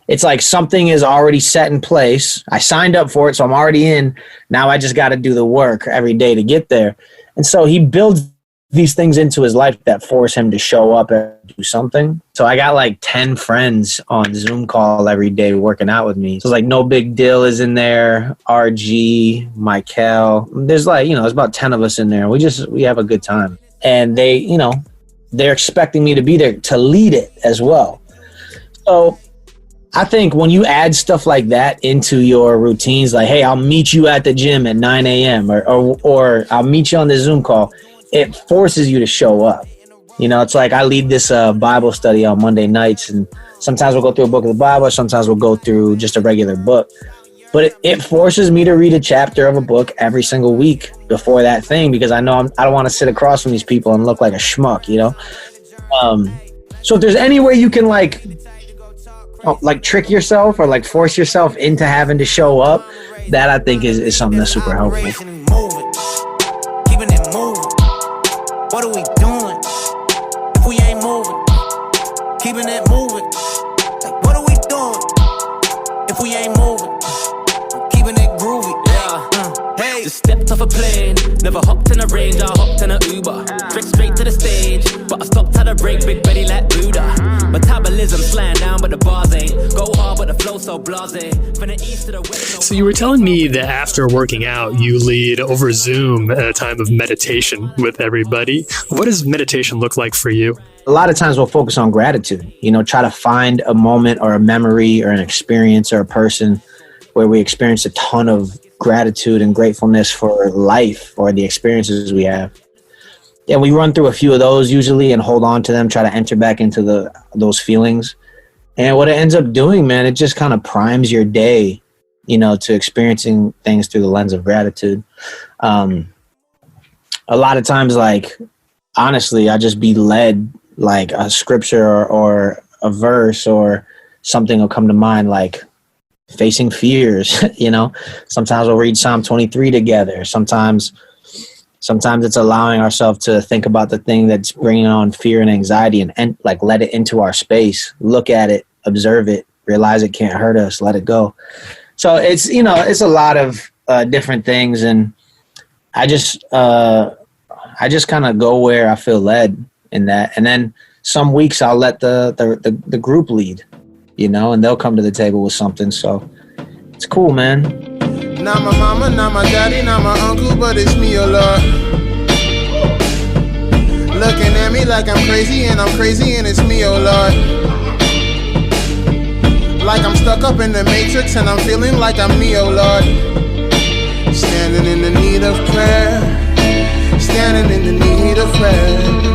It's like something is already set in place. I signed up for it, so I'm already in. Now I just got to do the work every day to get there. And so he builds these things into his life that force him to show up and do something. So I got like 10 friends on Zoom call every day working out with me. So it's like No Big Deal is in there, RG, Michael. There's like, you know, there's about 10 of us in there. We have a good time. And they, you know, they're expecting me to be there to lead it as well. So I think when you add stuff like that into your routines, like, hey, I'll meet you at the gym at 9 a.m. or I'll meet you on the Zoom call, it forces you to show up. You know, it's like I lead this Bible study on Monday nights, and sometimes we'll go through a book of the Bible, sometimes we'll go through just a regular book. But it forces me to read a chapter of a book every single week before that thing, because I know I don't want to sit across from these people and look like a schmuck, you know? So if there's any way you can like trick yourself or like force yourself into having to show up, that I think is something that's super helpful. What are we doing if we ain't moving? Keeping it moving. Like, what are we doing if we ain't moving? Keeping it groovy. Yeah. Hey. Just stepped off a plane. Never hopped in a range. I hopped in a Uber. Straight to the stage. But I stopped at a break. Big belly like Buddha. Metabolism flying down, but the bars ain't. Go hard, but the flow so blasé. From the east to the west. So you were telling me that after working out, you lead over Zoom a time of meditation with everybody. What does meditation look like for you? A lot of times we'll focus on gratitude, you know, try to find a moment or a memory or an experience or a person where we experience a ton of gratitude and gratefulness for life or the experiences we have. And we run through a few of those usually and hold on to them, try to enter back into those feelings. And what it ends up doing, man, it just kind of primes your day, you know, to experiencing things through the lens of gratitude. A lot of times, like, honestly, I just be led, like a scripture or a verse or something will come to mind, like facing fears, you know. Sometimes we'll read Psalm 23 together. Sometimes it's allowing ourselves to think about the thing that's bringing on fear and anxiety and like let it into our space, look at it, observe it, realize it can't hurt us, let it go. So it's, you know, it's a lot of different things. And I just kind of go where I feel led in that. And then some weeks I'll let the group lead, you know, and they'll come to the table with something. So it's cool, man. Not my mama, not my daddy, not my uncle, but it's me, oh Lord. Looking at me like I'm crazy and it's me, oh Lord. Like I'm stuck up in the matrix and I'm feeling like I'm me, oh Lord. Standing in the need of prayer. Standing in the need of prayer.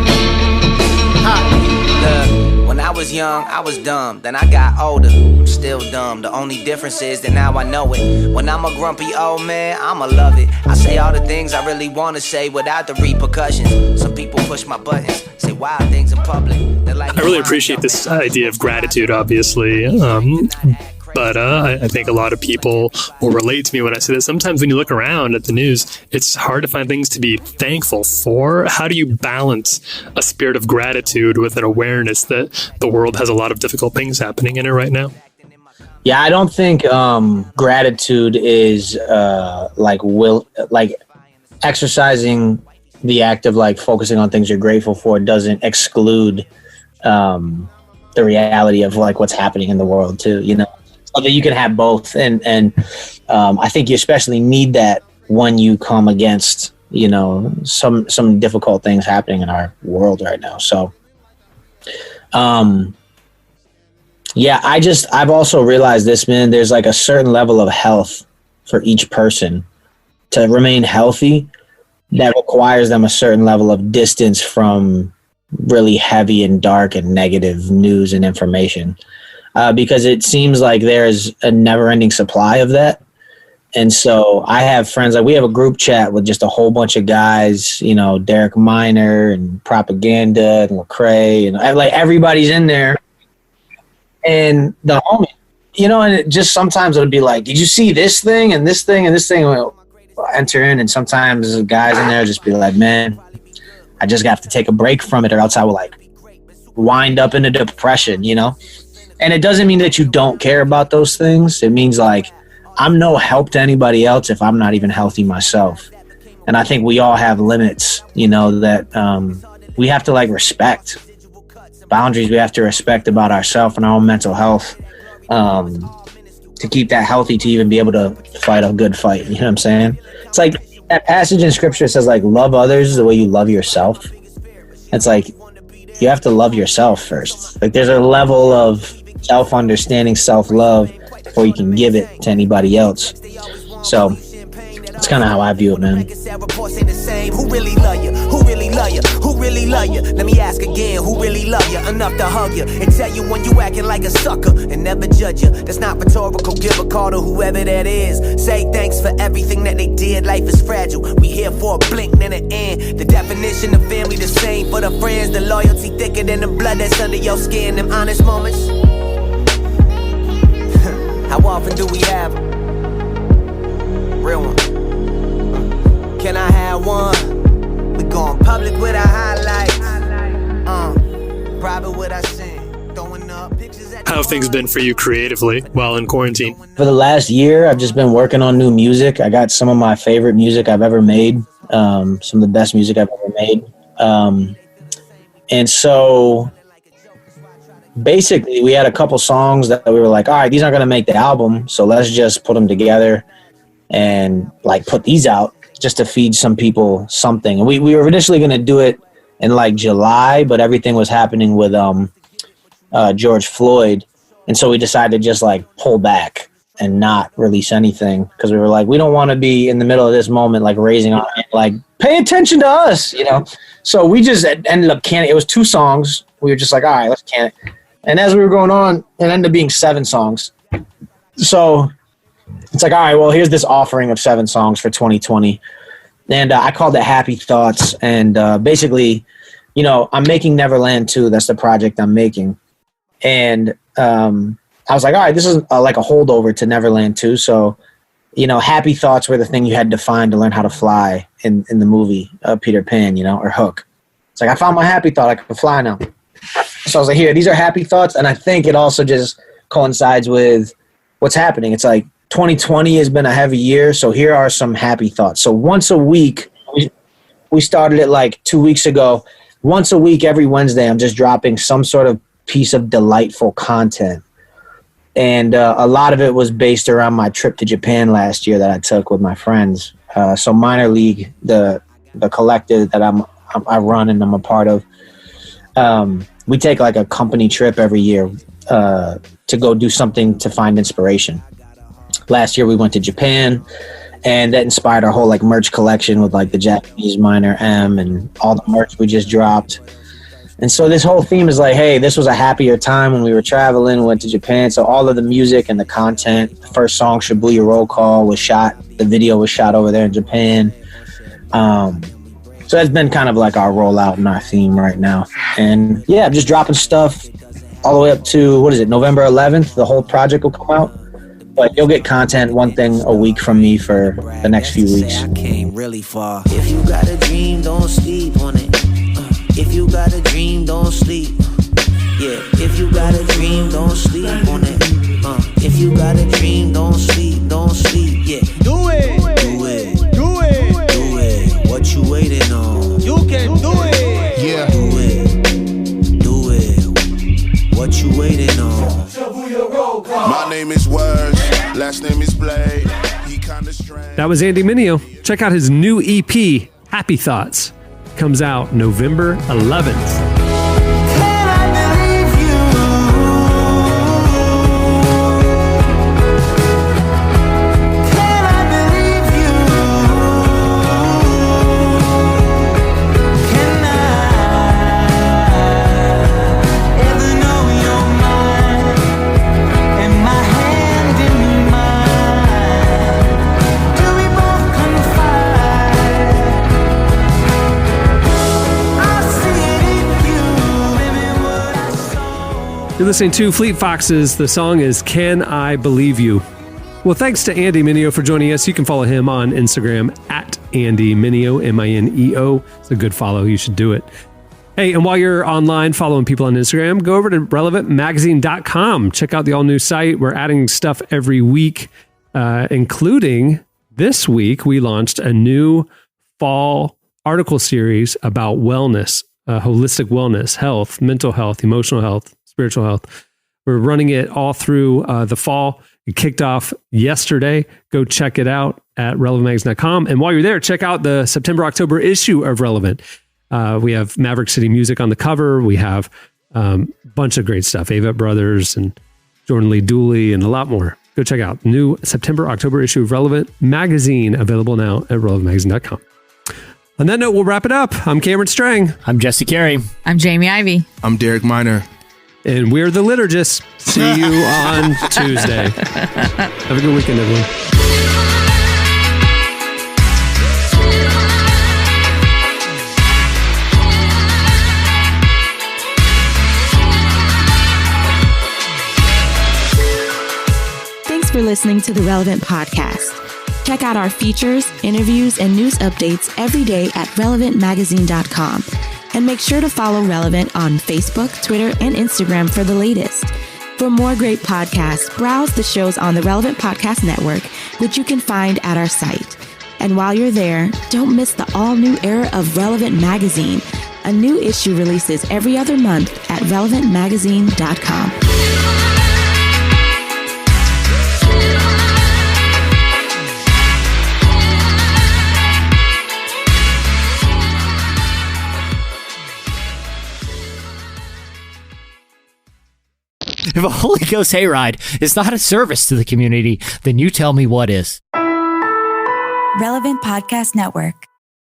When I was young, I was dumb. Then I got older, still dumb. The only difference is that now I know it. When I'm a grumpy old man, I'ma love it. I say all the things I really wanna say without the repercussions. Some people push my buttons, say wild things in public. Like, I really appreciate this idea of gratitude, obviously. But I think a lot of people will relate to me when I say that. Sometimes when you look around at the news, it's hard to find things to be thankful for. How do you balance a spirit of gratitude with an awareness that the world has a lot of difficult things happening in it right now? Yeah, I don't think gratitude is like exercising the act of like focusing on things you're grateful for doesn't exclude the reality of like what's happening in the world too, you know, so that you can have both. And I think you especially need that when you come against, you know, some difficult things happening in our world right now. So, yeah, I've also realized this, man, there's like a certain level of health for each person to remain healthy that requires them a certain level of distance from really heavy and dark and negative news and information, because it seems like there's a never-ending supply of that. And so I have friends, like we have a group chat with just a whole bunch of guys, you know, Derek Minor and Propaganda and Lecrae, and like everybody's in there. And the homie, you know, and it just sometimes it'll be like, did you see this thing and this thing and this thing? We'll enter in, and sometimes the guys in there just be like, man, I just have to take a break from it, or else I will like wind up in a depression, you know? And it doesn't mean that you don't care about those things. It means like, I'm no help to anybody else if I'm not even healthy myself. And I think we all have limits, you know, that we have to like respect. Boundaries we have to respect about ourselves and our own mental health, to keep that healthy, to even be able to fight a good fight. You know what I'm saying? It's like that passage in scripture says like, love others the way you love yourself. It's like, you have to love yourself first. Like there's a level of self-understanding, self-love before you can give it to anybody else. So that's kind of how I view it, man. Who really love you? Who really love you? Who really love you? Let me ask again, who really love you enough to hug you and tell you when you acting like a sucker and never judge you? That's not rhetorical. Give a call to whoever that is. Say thanks for everything that they did. Life is fragile. We here for a blink, then an end. The definition of family the same for the friends. The loyalty thicker than the blood that's under your skin. Them honest moments. How often do we have them? Real one. Can I have one? We going public with our highlights. Private with our sin. Throwing up pictures at How have things been for you creatively while in quarantine? For the last year, I've just been working on new music. I got some of my favorite music I've ever made. Some of the best music I've ever made. And so basically we had a couple songs that we were like, all right, these aren't going to make the album, so let's just put them together and like put these out just to feed some people something. And we were initially going to do it in like July, but everything was happening with George Floyd, and so we decided to just like pull back and not release anything, because we were like, we don't want to be in the middle of this moment like raising our hand, like pay attention to us, you know. So we just ended up canning. It was 2 songs. We were just like, all right, let's can it. And as we were going on, it ended up being 7 songs. So it's like, all right, well, here's this offering of 7 songs for 2020. And I called it Happy Thoughts. And basically, you know, I'm making Neverland 2. That's the project I'm making. And I was like, all right, this is like a holdover to Neverland 2. So, you know, Happy Thoughts were the thing you had to find to learn how to fly in the movie Peter Pan, you know, or Hook. It's like, I found my happy thought. I can fly now. So I was like, here, these are happy thoughts. And I think it also just coincides with what's happening. It's like 2020 has been a heavy year. So here are some happy thoughts. So once a week, we started it like 2 weeks ago. Once a week, every Wednesday, I'm just dropping some sort of piece of delightful content. And a lot of it was based around my trip to Japan last year that I took with my friends. So Minor League, the collective that I run and I'm a part of, we take like a company trip every year to go do something to find inspiration. Last year we went to Japan, and that inspired our whole like merch collection with like the Japanese Minor M and all the merch we just dropped. And so this whole theme is like, hey, this was a happier time when we were traveling, went to Japan. So all of the music and the content, the first song, Shibuya Roll Call, was shot. The video was shot over there in Japan. So that's been kind of like our rollout and our theme right now. And yeah, I'm just dropping stuff all the way up to, November 11th. The whole project will come out. But you'll get content, one thing a week from me for the next few weeks. I came really far. If you got a dream, don't sleep on it. If you got a dream, don't sleep. Yeah, if you got a dream, don't sleep on it. If you got what you waiting on? My name is Words, last name is Blade. He kinda strange. That was Andy Mineo. Check out his new EP, Happy Thoughts. Comes out November 11th. You're listening to Fleet Foxes. The song is Can I Believe You? Well, thanks to Andy Mineo for joining us. You can follow him on Instagram at Andy Mineo, Mineo. It's a good follow. You should do it. Hey, and while you're online following people on Instagram, go over to relevantmagazine.com. Check out the all-new site. We're adding stuff every week, including this week, we launched a new fall article series about wellness, holistic wellness, health, mental health, emotional health, spiritual health. We're running it all through the fall. It kicked off yesterday. Go check it out at relevantmagazine.com. And while you're there, check out the September-October issue of Relevant. We have Maverick City Music on the cover. We have a bunch of great stuff. Avett Brothers and Jordan Lee Dooley and a lot more. Go check out the new September-October issue of Relevant Magazine, available now at relevantmagazine.com. On that note, we'll wrap it up. I'm Cameron Strang. I'm Jesse Carey. I'm Jamie Ivey. I'm Derek Miner. And we're the Liturgists. See you on Tuesday. Have a good weekend, everyone. Thanks for listening to the Relevant Podcast. Check out our features, interviews, and news updates every day at relevantmagazine.com. And make sure to follow Relevant on Facebook, Twitter, and Instagram for the latest. For more great podcasts, browse the shows on the Relevant Podcast Network, which you can find at our site. And while you're there, don't miss the all-new era of Relevant Magazine. A new issue releases every other month at relevantmagazine.com. If a Holy Ghost hayride is not a service to the community, then you tell me what is. Relevant Podcast Network.